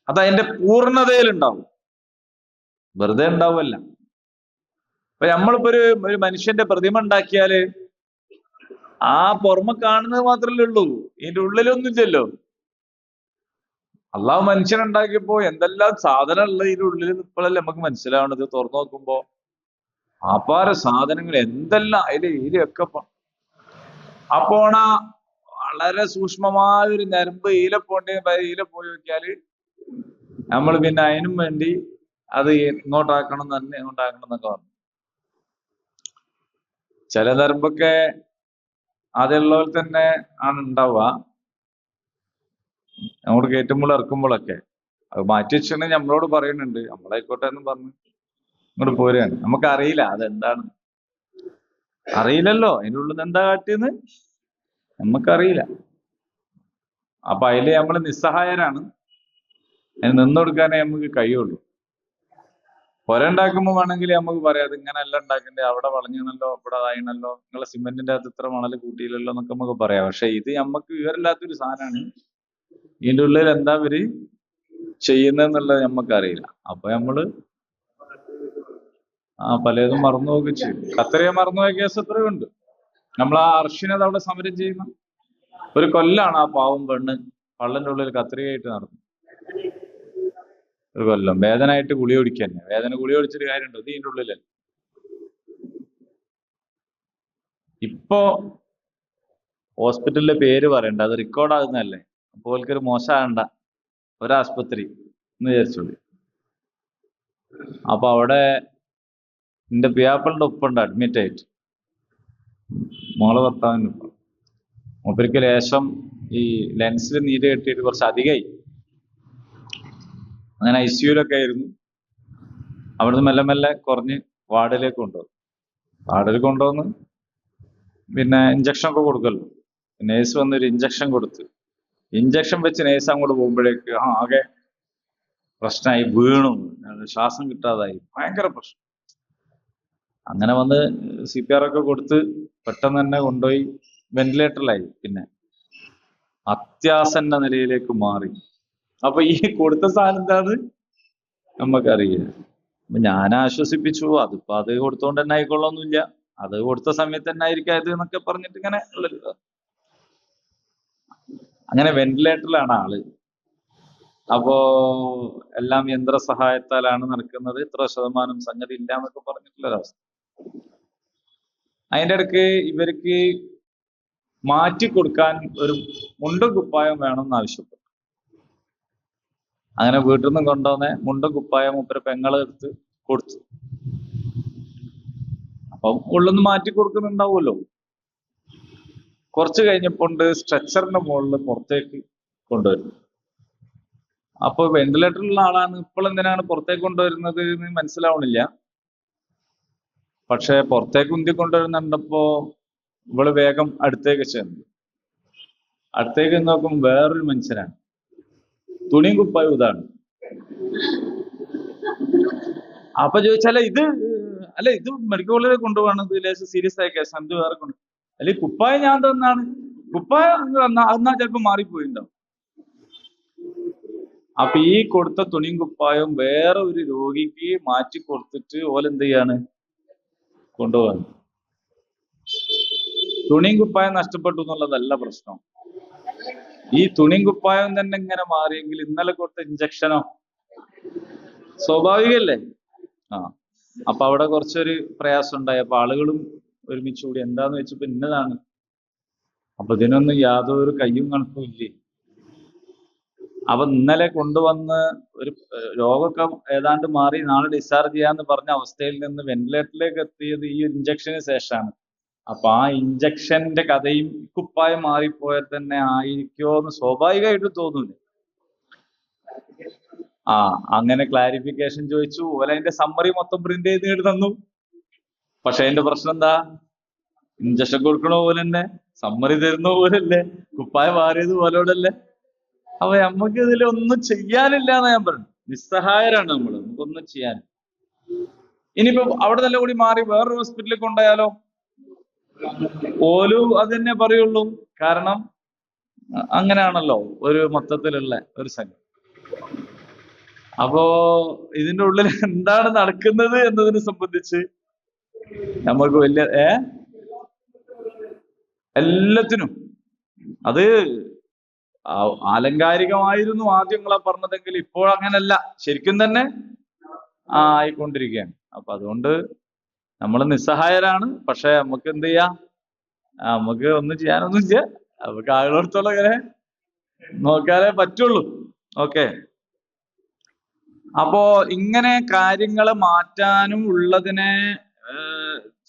അത് അതിന്റെ പൂർണ്ണതയിൽ ഉണ്ടാവും, വെറുതെ ഉണ്ടാവുമല്ല. അപ്പൊ നമ്മളിപ്പോ ഒരു മനുഷ്യന്റെ പ്രതിമ ഉണ്ടാക്കിയാല് ആ പുറമെ കാണുന്നത് മാത്രമല്ലേ ഉള്ളൂ, ഇതിന്റെ ഉള്ളിലൊന്നുമില്ലല്ലോ. അള്ളാഹു മനുഷ്യനുണ്ടാക്കിയപ്പോ എന്തെല്ലാം സാധനം ഉള്ളത് ഇതിന്റെ ഉള്ളിൽ ഇപ്പോഴല്ലേ നമുക്ക് മനസ്സിലാവണത്. തുറന്നു നോക്കുമ്പോ അപാര സാധനങ്ങൾ എന്തെല്ലാം ഇതിലൊക്കെ അപ്പോണ വളരെ സൂക്ഷ്മമായ ഒരു ഞരമ്പ് ഈല പോയി നോക്കിയാല് നമ്മൾ പിന്നെ അതിനും വേണ്ടി അത് ഇങ്ങോട്ടാക്കണം തന്നെ ഇങ്ങോട്ടാക്കണം എന്നൊക്കെ പറഞ്ഞു. ചില ഞരമ്പൊക്കെ അതുള്ളവർ തന്നെ ആണ് ഉണ്ടാവുക, അങ്ങോട്ട് കയറ്റുമ്പോൾ ഇറക്കുമ്പോഴൊക്കെ. അത് മാറ്റി വെച്ചിട്ടുണ്ടെങ്കിൽ നമ്മളോട് പറയുന്നുണ്ട്, നമ്മളായിക്കോട്ടെ എന്ന് പറഞ്ഞ് ഇങ്ങോട്ട് പോരുകയാണ്. നമുക്കറിയില്ല അതെന്താണ്, അറിയില്ലല്ലോ അതിൻ്റെ ഉള്ളിൽ എന്താ കാട്ടിയെന്ന് നമുക്കറിയില്ല. അപ്പൊ അതില് നമ്മൾ നിസ്സഹായരാണ്, അതിന് നിന്നൊടുക്കാനേ നമുക്ക് കഴിയുള്ളൂ. ഉണ്ടാക്കുമ്പോൾ വേണമെങ്കിൽ നമുക്ക് പറയാം അത് ഇങ്ങനെ അല്ല ഉണ്ടാക്കണ്ടേ, അവിടെ വളഞ്ഞല്ലോ ഇവിടെ അതായിണല്ലോ, നിങ്ങളെ സിമെന്റിന്റെ അകത്ത് ഇത്ര മണൽ കൂട്ടിയില്ലല്ലോ എന്നൊക്കെ നമുക്ക് പറയാം. പക്ഷെ ഇത് നമുക്ക് വിവരമില്ലാത്തൊരു സാധനമാണ്. ഇതിന്റെ ഉള്ളിൽ എന്താ ഇവര് ചെയ്യുന്നതെന്നുള്ളത് നമുക്കറിയില്ല. അപ്പൊ നമ്മള് പലതും മറന്നു പോവുക ചെയ്യും. കത്രിക മറന്നുപോയ കേസ് എത്രയോ ഉണ്ട്. നമ്മൾ ആ അർഷിനത് അവിടെ സമരം ചെയ്യുന്ന ഒരു കൊല്ലാണ് ആ പാവം പെണ്ണ് പള്ളന്റെ ഉള്ളിൽ കത്രികയായിട്ട് നടന്നു. ഒരു കൊല്ലം വേദനയായിട്ട് ഗുളി ഒടിക്കാൻ. വേദന ഗുളി ഒടിച്ചൊരു കാര്യമുണ്ടോ? ഇത് ഇതിൻ്റെ ഉള്ളിലല്ല. ഇപ്പോ ഹോസ്പിറ്റലിലെ പേര് പറയണ്ട, അത് റെക്കോർഡ് ആകുന്നതല്ലേ. അപ്പോൾ ഓൽക്കൊരു മോശമാകണ്ട ഒരാശുപത്രി എന്ന് വിചാരിച്ചോളി. അപ്പൊ അവിടെ എന്റെ പിയാപ്പിളിന്റെ ഒപ്പുണ്ട് അഡ്മിറ്റ് ആയിട്ട്, മോളെ ഭർത്താവിന് ഒപ്പം. മൂപ്പർക്ക് ലേശം ഈ ലെൻസിൽ നീര് കെട്ടിയിട്ട് കുറച്ച് അധികമായി. അങ്ങനെ ICUലൊക്കെ ആയിരുന്നു. അവിടുന്ന് മെല്ലെ മെല്ലെ കുറഞ്ഞ് വാർഡിലേക്ക് കൊണ്ടുവന്നു. വാർഡിൽ കൊണ്ടുവന്ന് പിന്നെ ഇഞ്ചക്ഷൻ ഒക്കെ കൊടുക്കല്ലോ. നേഴ്സ് വന്നൊരു ഇഞ്ചക്ഷൻ കൊടുത്ത്, ഇഞ്ചക്ഷൻ വെച്ച് നേഴ്സ് അങ്ങോട്ട് പോകുമ്പോഴേക്ക് ആകെ പ്രശ്നമായി, വീണു, ശ്വാസം കിട്ടാതായി, ഭയങ്കര പ്രശ്നം. അങ്ങനെ വന്ന് CPR ഒക്കെ കൊടുത്ത് പെട്ടെന്ന് തന്നെ കൊണ്ടുപോയി വെന്റിലേറ്ററിലായി. പിന്നെ അത്യാസന്ന നിലയിലേക്ക് മാറി. അപ്പൊ ഈ കൊടുത്ത സാധനം എന്താന്ന് നമുക്കറിയില്ല. അപ്പൊ ഞാൻ ആശ്വസിപ്പിച്ചു, അതിപ്പോ അത് കൊടുത്തോണ്ട് തന്നെ ആയിക്കൊള്ളൊന്നുമില്ല, അത് കൊടുത്ത സമയത്ത് തന്നെ ആയിരിക്കും അത് എന്നൊക്കെ പറഞ്ഞിട്ട് ഇങ്ങനെ ഉള്ളൊരു. അങ്ങനെ വെന്റിലേറ്ററിലാണ് ആള്. അപ്പോ എല്ലാം യന്ത്ര സഹായത്താലാണ് നടക്കുന്നത്, ഇത്ര ശതമാനം സംഗതി ഇല്ല എന്നൊക്കെ പറഞ്ഞിട്ടുള്ളൊരവസ്ഥ. അതിന്റെ ഇടയ്ക്ക് ഇവർക്ക് മാറ്റി കൊടുക്കാൻ ഒരു മുണ്ടും കുപ്പായം വേണമെന്ന് ആവശ്യപ്പെട്ടു. അങ്ങനെ വീട്ടിൽ നിന്ന് കൊണ്ടുവന്ന മുണ്ടും കുപ്പായം മൂപ്പര് പെങ്ങളെ എടുത്ത് കൊടുത്തു. അപ്പം ഉള്ളൊന്ന് മാറ്റി കൊടുക്കുന്നുണ്ടാവുമല്ലോ. കുറച്ച് കഴിഞ്ഞപ്പോണ്ട് സ്ട്രെച്ചറിന്റെ മുകളിൽ പുറത്തേക്ക് കൊണ്ടുവരുന്നു. അപ്പൊ വെന്റിലേറ്ററിലുള്ള ആളാണ്, ഇപ്പോൾ എന്തിനാണ് പുറത്തേക്ക് കൊണ്ടുവരുന്നത് എന്ന് മനസ്സിലാവണില്ല. പക്ഷെ പുറത്തേക്ക് ഉന്തി കൊണ്ടുവരുന്നുണ്ടപ്പോ ഇവള് വേഗം അടുത്തേക്ക് ചെന്നു. അടുത്തേക്ക് നോക്കും വേറൊരു മനുഷ്യനാണ്, തുണിയും കുപ്പായും ഇതാണ്. അപ്പൊ ചോദിച്ചാലേ ഇത് മെഡിക്കൽ കോളേജിൽ കൊണ്ടുപോകണത് ലേശം സീരിയസ് ആയ കേസ്, എന്ത് വേറെ കൊണ്ട് അല്ലെങ്കിൽ കുപ്പായം ഞാൻ തന്നാണ്, കുപ്പായം എന്നാ ചിലപ്പോ മാറിപ്പോയിണ്ടാവും. അപ്പൊ ഈ കൊടുത്ത തുണിയും കുപ്പായവും വേറെ ഒരു രോഗിക്ക് മാറ്റി കൊടുത്തിട്ട് ഓലെന്ത് ചെയ്യാണ്, കൊണ്ടുപോകാൻ. തുണിയും കുപ്പായം നഷ്ടപ്പെട്ടു എന്നുള്ളതല്ല പ്രശ്നം. ഈ തുണിയും കുപ്പായം തന്നെ ഇങ്ങനെ മാറിയെങ്കിൽ ഇന്നലെ കൊടുത്ത ഇഞ്ചക്ഷനോ സ്വാഭാവികല്ലേ. അപ്പൊ അവിടെ കുറച്ചൊരു പ്രയാസം ഉണ്ടായി. അപ്പൊ ആളുകളും ഒരുമിച്ച് കൂടി എന്താന്ന് വെച്ചപ്പോ ഇന്നതാണ്. അപ്പൊ ഇതിനൊന്നും യാതൊരു കയ്യും കണക്കും ഇല്ലേ. അപ്പൊ ഇന്നലെ കൊണ്ടുവന്ന് ഒരു രോഗമൊക്കെ ഏതാണ്ട് മാറി നാളെ ഡിസ്ചാർജ് ചെയ്യാന്ന് പറഞ്ഞ അവസ്ഥയിൽ നിന്ന് വെന്റിലേറ്ററിലേക്ക് എത്തിയത് ഈ ഇഞ്ചക്ഷന് ശേഷമാണ്. അപ്പൊ ആ ഇഞ്ചക്ഷന്റെ കഥയും കുപ്പായം മാറിപ്പോയാൽ തന്നെ ആയിരിക്കോ എന്ന് സ്വാഭാവികമായിട്ട് തോന്നുന്നു. അങ്ങനെ ക്ലാരിഫിക്കേഷൻ ചോദിച്ചു. ഓല അതിന്റെ സമ്മറി മൊത്തം പ്രിന്റ് ചെയ്ത് തന്നു. പക്ഷെ അതിന്റെ പ്രശ്നം എന്താ, ഇഞ്ചക്ഷൻ കൊടുക്കണ പോലെ തന്നെ സമ്മറി തരുന്ന പോലല്ലേ, കുപ്പായം മാറിയത് പോലോടല്ലേ. അപ്പൊ നമുക്ക് ഇതിലൊന്നും ചെയ്യാനില്ല എന്ന് ഞാൻ പറഞ്ഞു. നിസ്സഹായരാണ് നമ്മള്, നമുക്കൊന്നും ചെയ്യാൻ. ഇനിയിപ്പോ അവിടെ നല്ല കൂടി മാറി വേറൊരു ഹോസ്പിറ്റലിൽ കൊണ്ടുപോയാലോ, ഓലും അത് തന്നെ പറയുള്ളൂ. കാരണം അങ്ങനെയാണല്ലോ ഒരു മൊത്തത്തിലുള്ള ഒരു സംഘം. അപ്പോ ഇതിന്റെ ഉള്ളിൽ എന്താണ് നടക്കുന്നത് എന്നതിനെ സംബന്ധിച്ച് നമുക്ക് വലിയ എല്ലാത്തിനും അത് ആലങ്കാരികമായിരുന്നു ആദ്യങ്ങളെ പറഞ്ഞതെങ്കിൽ ഇപ്പോൾ അങ്ങനല്ല, ശരിക്കും തന്നെ ആയിക്കൊണ്ടിരിക്കുകയാണ്. അപ്പൊ അതുകൊണ്ട് നമ്മൾ നിസ്സഹായരാണ്. പക്ഷെ നമുക്ക് എന്ത് ചെയ്യാം? നമുക്ക് ഒന്നും ചെയ്യാനൊന്നും ഇല്ല. നമുക്ക് ആളുകളോടത്തോളം ഇങ്ങനെ നോക്കാനേ പറ്റുള്ളൂ. ഓക്കെ. അപ്പോ ഇങ്ങനെ കാര്യങ്ങൾ മാറ്റാനും ഉള്ളതിനെ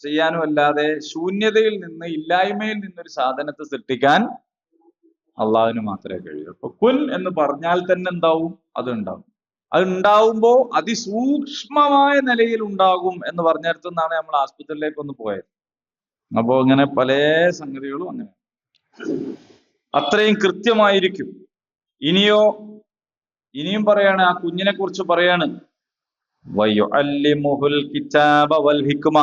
ചെയ്യാനും അല്ലാതെ ശൂന്യതയിൽ നിന്ന്, ഇല്ലായ്മയിൽ നിന്നൊരു സാധനത്തെ സൃഷ്ടിക്കാൻ അള്ളാഹുവിന് മാത്രമേ കഴിയൂ. അപ്പൊ കുൻ എന്ന് പറഞ്ഞാൽ തന്നെ എന്താവും? അത് ഉണ്ടാവും. അത് ഉണ്ടാവുമ്പോ അതിസൂക്ഷ്മമായ നിലയിൽ ഉണ്ടാകും എന്ന് പറഞ്ഞിടത്തു നിന്നാണ് നമ്മൾ ആസ്പത്രിയിലേക്ക് ഒന്ന് പോയത്. അപ്പോ ഇങ്ങനെ പല സംഗതികളും അങ്ങനെ അത്രയും കൃത്യമായിരിക്കും. ഇനിയും പറയാണ്, ആ കുഞ്ഞിനെ കുറിച്ച് പറയാണ്, വയുഅല്ലിമുഹുൽ കിതാബ വൽ ഹിക്മ.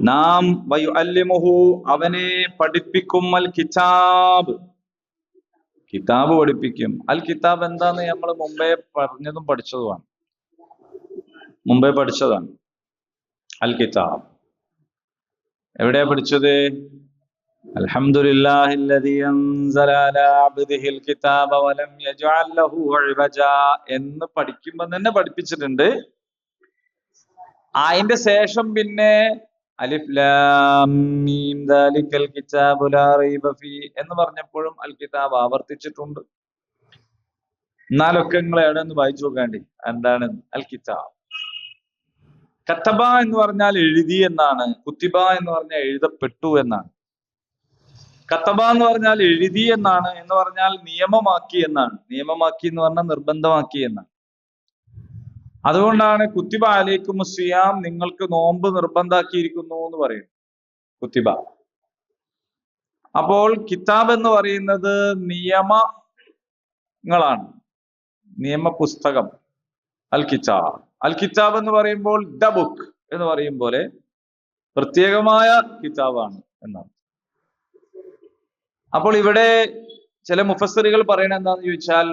നാം വയുഅല്ലിമുഹു അവനെ പഠിപ്പിക്കും, അൽ കിതാബ് കിതാബ് പഠിപ്പിക്കും. അൽ കിതാബ് എന്താന്ന് നമ്മൾ മുമ്പേ പഠിച്ചതാണ്. അൽ കിതാബ് എവിടെയാ പഠിച്ചത്? അൽഹംദുലില്ലാഹില്ലദീ അൻസല അലാ അബ്ദിഹിൽ കിതാബ വലം യജ്അൽ ലഹു ഇവജാ എന്ന് പഠിക്കുമ്പോൾ തന്നെ പഠിപ്പിച്ചിട്ടുണ്ട്. അതിന്റെ ശേഷം പിന്നെ അലിഫ് ലാം മീം ദാലിക്കൽ കിതാബു ലാ റൈബ ഫീ എന്ന് പറഞ്ഞപ്പോഴും അൽ കിതാബ് ആവർത്തിച്ചിട്ടുണ്ട്. എന്നാലൊക്കെ നിങ്ങൾ എവിടെ നിന്ന് വായിച്ചു നോക്കാണ്ടി എന്താണ് അൽ കിതാബ്. കത്തബ എന്ന് പറഞ്ഞാൽ എഴുതി എന്നാണ്. കുത്തിബ എന്ന് പറഞ്ഞാൽ എഴുതപ്പെട്ടു എന്നാണ്. കത്തബ എന്ന് പറഞ്ഞാൽ എഴുതി എന്നാണ്, എന്ന് പറഞ്ഞാൽ നിയമമാക്കി എന്നാണ്. നിയമമാക്കി എന്ന് പറഞ്ഞാൽ നിർബന്ധമാക്കി എന്നാണ്. അതുകൊണ്ടാണ് കുത്തിബ അലൈക്കും സിയാം, നിങ്ങൾക്ക് നോമ്പ് നിർബന്ധാക്കിയിരിക്കുന്നു എന്ന് പറയും കുത്തിബ. അപ്പോൾ കിതാബ് എന്ന് പറയുന്നത് നിയമങ്ങളാണ്, നിയമപുസ്തകം. അൽ കിതാബ് എന്ന് പറയുമ്പോൾ ദ ബുക്ക് എന്ന് പറയും പോലെ പ്രത്യേകമായ കിതാബാണ് എന്നാണ്. അപ്പോൾ ഇവിടെ ചില മുഫസ്സിറുകൾ പറയണത് എന്താന്ന് ചോദിച്ചാൽ,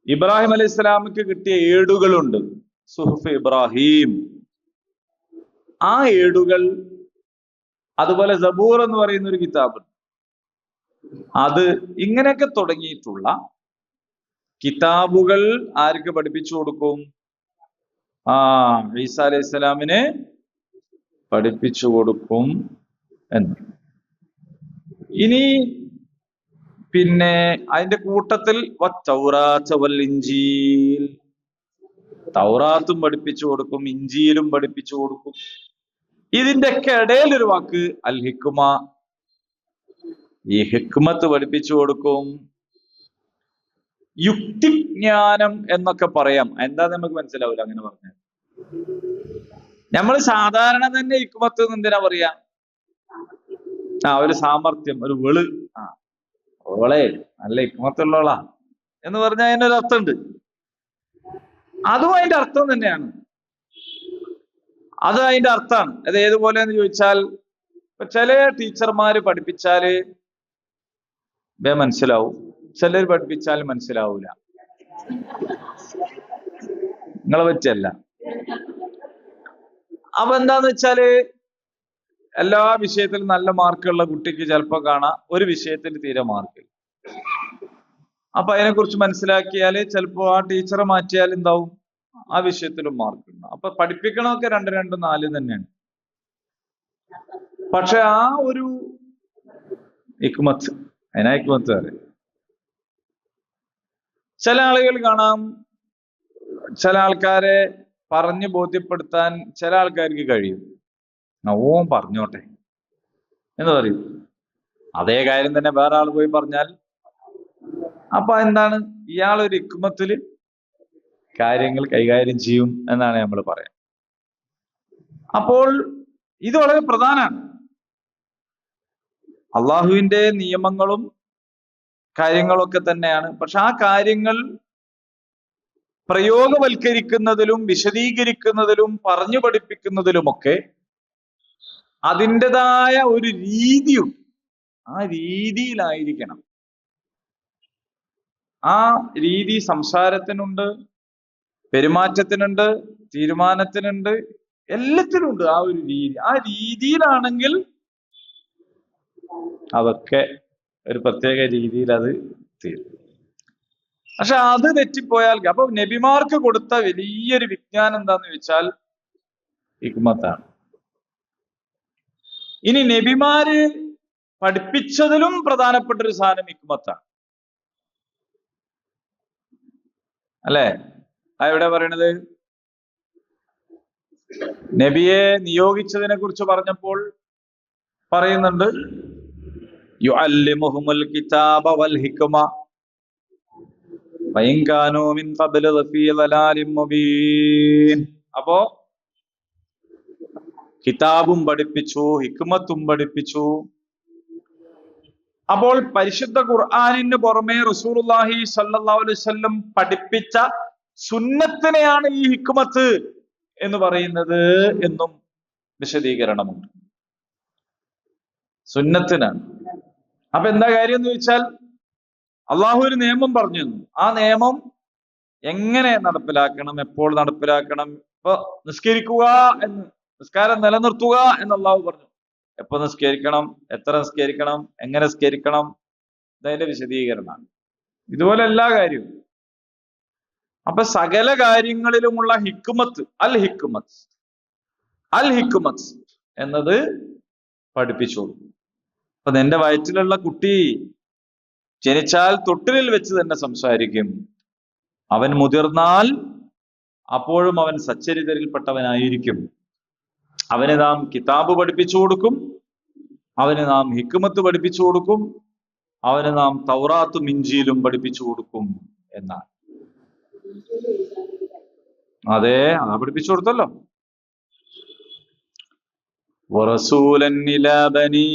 ഇബ്രാഹിം അലൈഹി സ്വലാമിക്ക് കിട്ടിയ ഏടുകളുണ്ട്, സുഹുഫ് ഇബ്രാഹിം. ആ ഏടുകൾ, അതുപോലെ സബൂർ എന്ന് പറയുന്ന ഒരു കിതാബ്, അത് ഇങ്ങനെയൊക്കെ തുടങ്ങിയിട്ടുള്ള കിതാബുകൾ ആർക്ക് പഠിപ്പിച്ചു കൊടുക്കും? ഈസാ അലൈഹി സ്വലാമിന് പഠിപ്പിച്ചു കൊടുക്കും എന്ന്. ഇനി പിന്നെ അതിന്റെ കൂട്ടത്തിൽ ഇഞ്ചീൽ, തൗറാത്തും പഠിപ്പിച്ചു കൊടുക്കും, ഇഞ്ചീലും പഠിപ്പിച്ചു കൊടുക്കും. ഇതിന്റെ ഒക്കെ ഇടയിൽ ഒരു വാക്ക് അൽ ഹിക്മ, ഈ ഹിക്മത്ത് പഠിപ്പിച്ചു കൊടുക്കും. യുക്തിജ്ഞാനം എന്നൊക്കെ പറയാം. എന്താ നമുക്ക് മനസ്സിലാവില്ല അങ്ങനെ പറഞ്ഞാൽ. നമ്മൾ സാധാരണ തന്നെ ഹിക്മത്ത് എന്തിനാ പറയാ? ഒരു സാമർത്ഥ്യം, ഒരു ഓളെ നല്ല ഹിക്മത്തുള്ളോളാ എന്ന് പറഞ്ഞാൽ അതിനൊരു അർത്ഥമുണ്ട്. അതും അതിന്റെ അർത്ഥം തന്നെയാണ്. അത് അതിന്റെ അർത്ഥമാണ്. അത് ഏതുപോലെ എന്ന് ചോദിച്ചാൽ, ചില ടീച്ചർമാര് പഠിപ്പിച്ചാല് മനസ്സിലാവും, ചിലർ പഠിപ്പിച്ചാൽ മനസ്സിലാവൂല. നിങ്ങളെ പറ്റിയല്ല. അപ്പൊ എന്താന്ന് വെച്ചാല്, എല്ലാ വിഷയത്തിലും നല്ല മാർക്കുള്ള കുട്ടിക്ക് ചിലപ്പോ കാണാം ഒരു വിഷയത്തിൽ തീരെ മാർക്ക്. അപ്പൊ അതിനെക്കുറിച്ച് മനസ്സിലാക്കിയാല് ചിലപ്പോ ആ ടീച്ചറെ മാറ്റിയാൽ എന്താവും, ആ വിഷയത്തിലും മാർക്ക് ഉണ്ടാവും. അപ്പൊ പഠിപ്പിക്കണമൊക്കെ 2, 2, 4 തന്നെയാണ്. പക്ഷെ ആ ഒരു ഹിക്മത്ത്, അതിനാ ഹിക്മത്ത് അറിയാം. ചില ആളുകൾ കാണാം, ചില ആൾക്കാരെ പറഞ്ഞു ബോധ്യപ്പെടുത്താൻ ചില ആൾക്കാർക്ക് കഴിയും. ഓൻ പറഞ്ഞോട്ടെ എന്ന് പറയും. അതേ കാര്യം തന്നെ വേറെ ആൾ പോയി പറഞ്ഞാൽ, അപ്പൊ എന്താണ്, ഇയാളൊരു ഹിക്മത്തില് കാര്യങ്ങൾ കൈകാര്യം ചെയ്യും എന്നാണ് നമ്മൾ പറയാം. അപ്പോൾ ഇത് വളരെ പ്രധാനമാണ്. അള്ളാഹുവിന്റെ നിയമങ്ങളും കാര്യങ്ങളൊക്കെ തന്നെയാണ്. പക്ഷെ ആ കാര്യങ്ങൾ പ്രയോഗവൽക്കരിക്കുന്നതിലും വിശദീകരിക്കുന്നതിലും പറഞ്ഞു പഠിപ്പിക്കുന്നതിലുമൊക്കെ അതിൻ്റെതായ ഒരു രീതിയുണ്ട്. ആ രീതിയിലായിരിക്കണം. ആ രീതി സംസാരത്തിനുണ്ട്, പെരുമാറ്റത്തിനുണ്ട്, തീരുമാനത്തിനുണ്ട്, എല്ലാത്തിനുണ്ട് ആ ഒരു രീതി. ആ രീതിയിലാണെങ്കിൽ അതൊക്കെ ഒരു പ്രത്യേക രീതിയിൽ അത് തീരും. പക്ഷെ അത് തെറ്റിപ്പോയാൽ, അപ്പൊ നബിമാർക്ക് കൊടുത്ത വലിയൊരു വിജ്ഞാനം എന്താന്ന് ചോദിച്ചാൽ, ഹിക്മത്താണ്. ഇനി നബിമാര് പഠിപ്പിച്ചതിലും പ്രധാനപ്പെട്ട ഒരു സാധനം ഹിക്മത്താണ്, അല്ലെ? എവിടെ പറയണത്? നബിയെ നിയോഗിച്ചതിനെ കുറിച്ച് പറഞ്ഞപ്പോൾ പറയുന്നുണ്ട്, യുഅല്ലിമുഹുമുൽ കിതാബ വൽ ഹിക്മ വഇൻ കാനൂ മിൻ ഖബ്ലു ലഫീ ളലാലിൻ മുബീൻ. അപ്പോ കിതാബും പഠിപ്പിച്ചു, ഹിക്മത്തും പഠിപ്പിച്ചു. അപ്പോൾ പരിശുദ്ധ ഖുർആനിന് പുറമെ റസൂലുള്ളാഹി സ്വല്ലല്ലാഹു അലൈഹി വസല്ലം പഠിപ്പിച്ച സുന്നത്തിനെയാണ് ഈ ഹിക്മത്ത് എന്ന് പറയുന്നത് എന്നും വിശദീകരണമുണ്ട്. സുന്നത്തിനാണ്. അപ്പൊ എന്താ കാര്യം എന്ന് ചോദിച്ചാൽ, അള്ളാഹു ഒരു നിയമം പറഞ്ഞു തന്നു. ആ നിയമം എങ്ങനെ നടപ്പിലാക്കണം, എപ്പോൾ നടപ്പിലാക്കണം. ഇപ്പൊ നിസ്കരിക്കുക എന്ന്, നിസ്കാരം നിലനിർത്തുക എന്ന് അള്ളാഹു പറഞ്ഞു. എപ്പോ നിസ്കരിക്കണം, എത്ര നിസ്കരിക്കണം, എങ്ങനെ നിസ്കരിക്കണം, ഇതതിന്റെ വിശദീകരണമാണ്. ഇതുപോലെ എല്ലാ കാര്യവും. അപ്പൊ സകല കാര്യങ്ങളിലുമുള്ള ഹിക്മത്ത്, അൽ ഹിക്മത്ത്, അൽ ഹിക്മത്ത് എന്നത് പഠിപ്പിച്ചോളൂ. അപ്പൊ നിന്റെ വയറ്റിലുള്ള കുട്ടി ജനിച്ചാൽ തൊട്ടിലിൽ വെച്ച് തന്നെ സംസാരിക്കും. അവൻ മുതിർന്നാൽ അപ്പോഴും അവൻ സച്ചരിതരിൽപ്പെട്ടവനായിരിക്കും. അവന് നാം കിതാബ് പഠിപ്പിച്ചു കൊടുക്കും, അവന് നാം ഹിക്മത്ത് പഠിപ്പിച്ചു കൊടുക്കും, അവന് നാം തൗറാത്തും ഇഞ്ചീലും പഠിപ്പിച്ചു കൊടുക്കും എന്നാണ്. അതെ, പഠിപ്പിച്ചു കൊടുത്തല്ലോ. വറസൂലൻ ഇലാ ബനീ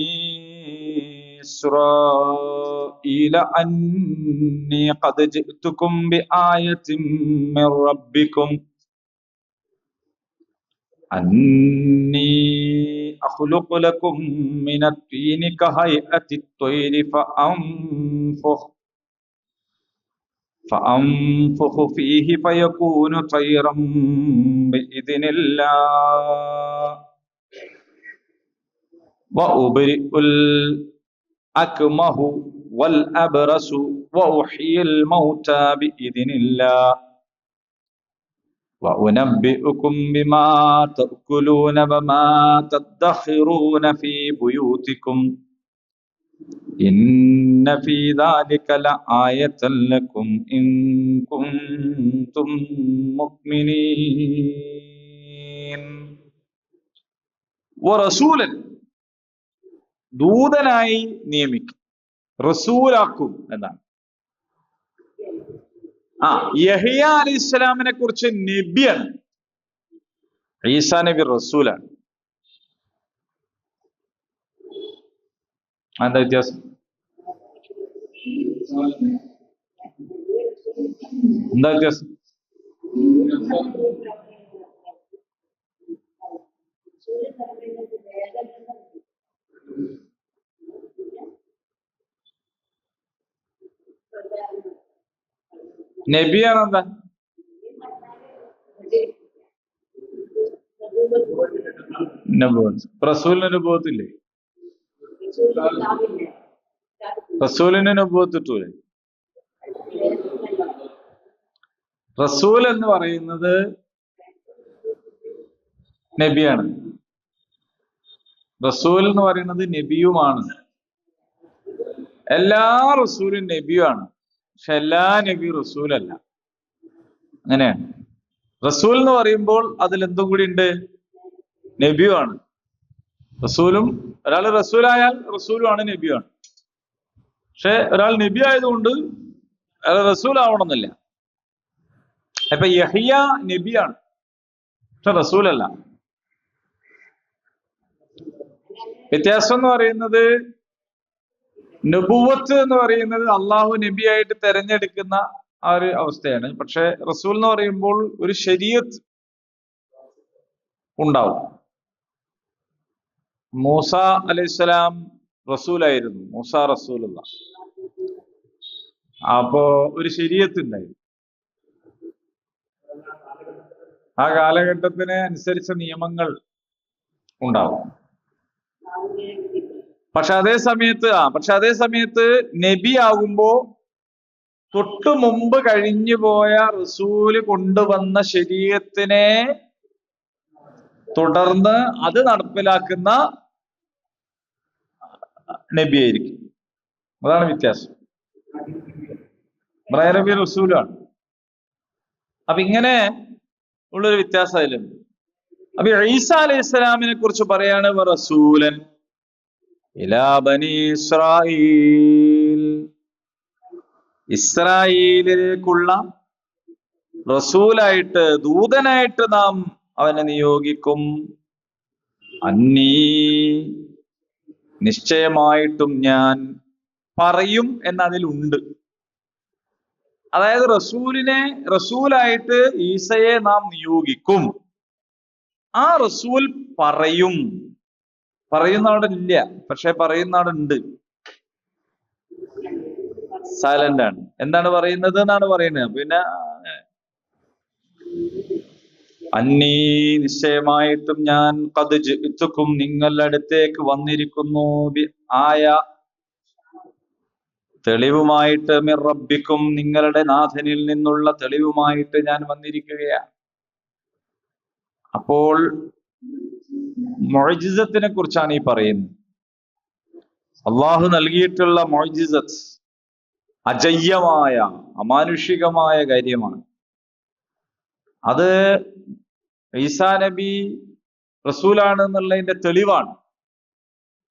ഇസ്രായീല അന്നീ ഖദ് ജിഅ്തുകും ബിആയത്തിൻ മിർ റബ്ബികും അന്നീ അഖ്ലുഖു ലക്കും മിനത്-തീനി കഹൈഅത്തിത്-ത്വയ്രി فأنفخ فيه فيكون طيرا بإذن الله وأبرئ الأكمه والأبرص وأحيي الموتى بإذن الله وأنبئكم بما تأكلون وما تدخرون في بيوتكم إن في ذلك لآية لكم إن كنتم مؤمنين. ورسولا ദൂതനായി നിയമിക്കും, റസൂലാക്കും എന്നാണ്. യഹ്യ അലൈഹിസ്സലാമിനെ കുറിച്ച് നബിയാണ്, ഈസാ നബി റസൂലാണ്. എന്താ വ്യത്യാസം? എന്താ വ്യത്യാസം? നബിയാണ് എന്താ? റസൂലിന് നുബുവത്തില്ലേ? റസൂലിന് നുബുവത്ത് കിട്ടൂലേ? റസൂൽ എന്ന് പറയുന്നത് നബിയാണ്. റസൂൽ എന്ന് പറയുന്നത് നബിയുമാണ്. എല്ലാ റസൂലും നബിയുമാണ്, പക്ഷെ എല്ലാ നബി റസൂലല്ല. അങ്ങനെയാണ്. റസൂൽ എന്ന് പറയുമ്പോൾ അതിൽ എന്തും കൂടി ഉണ്ട്, നബിയുമാണ്. റസൂലും, ഒരാൾ റസൂലായാൽ റസൂലുമാണ്, നബിയുമാണ്. പക്ഷെ ഒരാൾ നബി ആയതുകൊണ്ട് അയാൾ റസൂൽ ആവണമെന്നില്ല. ഇപ്പൊ യഹ്യ നബിയാണ്, പക്ഷെ റസൂലല്ല. വ്യത്യാസം എന്ന് പറയുന്നത്, നുബുവത്ത് എന്ന് പറയുന്നത് അള്ളാഹു നബിയായിട്ട് തെരഞ്ഞെടുക്കുന്ന ആ ഒരു അവസ്ഥയാണ്. പക്ഷെ റസൂൽ എന്ന് പറയുമ്പോൾ ഒരു ശരീഅത്ത് ഉണ്ടാവും. മൂസ അലൈഹിസ്സലാം റസൂലായിരുന്നു, മൂസ റസൂലുള്ള. അപ്പോ ഒരു ശരീഅത്ത് ഉണ്ടായിരുന്നു. ആ കാലഘട്ടത്തിന് അനുസരിച്ച നിയമങ്ങൾ ഉണ്ടാവും. പക്ഷെ അതേ സമയത്ത് നബി ആകുമ്പോ തൊട്ടു മുമ്പ് കഴിഞ്ഞു പോയ റസൂല് കൊണ്ടുവന്ന ശരീഅത്തിനെ തുടർന്ന് അത് നടപ്പിലാക്കുന്ന നബിയായിരിക്കും. അതാണ് വ്യത്യാസം. ഇബ്രാഹിം നബി റസൂലാണ്. അപ്പൊ ഇങ്ങനെ ഉള്ളൊരു വ്യത്യാസം അതിലുണ്ട്. അപ്പൊ ഈസാ അലൈഹി ഇസ്ലാമിനെ കുറിച്ച് പറയാണ് റസൂലൻ ഇലാ ബനി ഇസ്രായീൽ, ഇസ്രായേലിലേക്കുള്ള റസൂലായിട്ട്, ദൂതനായിട്ട് നാം അവനെ നിയോഗിക്കും. അന്നീ, നിശ്ചയമായിട്ടും ഞാൻ പറയും എന്നതിലുണ്ട്. അതായത് റസൂലായിട്ട് ഈസയെ നാം നിയോഗിക്കും. ആ റസൂൽ പറയും. പറയുന്ന അവിടെ ഇല്ല, പക്ഷെ പറയുന്ന അവിടെ ഉണ്ട്. സൈലന്റ് ആണ്. എന്താണ് പറയുന്നത് എന്നാണ് പറയുന്നത്. പിന്നെ അന്നീ, നിശ്ചയമായിട്ടും ഞാൻ ഖദ് ജിഅ്തുക്കും, നിങ്ങളുടെ അടുത്തേക്ക് വന്നിരിക്കുന്നു. ആയ, തെളിവുമായിട്ട്, മിർ റബ്ബിക്കും, നിങ്ങളുടെ നാഥനിൽ നിന്നുള്ള തെളിവുമായിട്ട് ഞാൻ വന്നിരിക്കുകയാണ്. അപ്പോൾ മുഅ്ജിസത്തിനെ കുറിച്ചാണ് ഈ പറയുന്നത്. അള്ളാഹു നൽകിയിട്ടുള്ള മുഅ്ജിസത്ത് അജയ്യമായ, അമാനുഷികമായ കാര്യമാണ്. അത് ഈസാ നബി റസൂലാണ് എന്നുള്ളതിന്റെ തെളിവാണ്.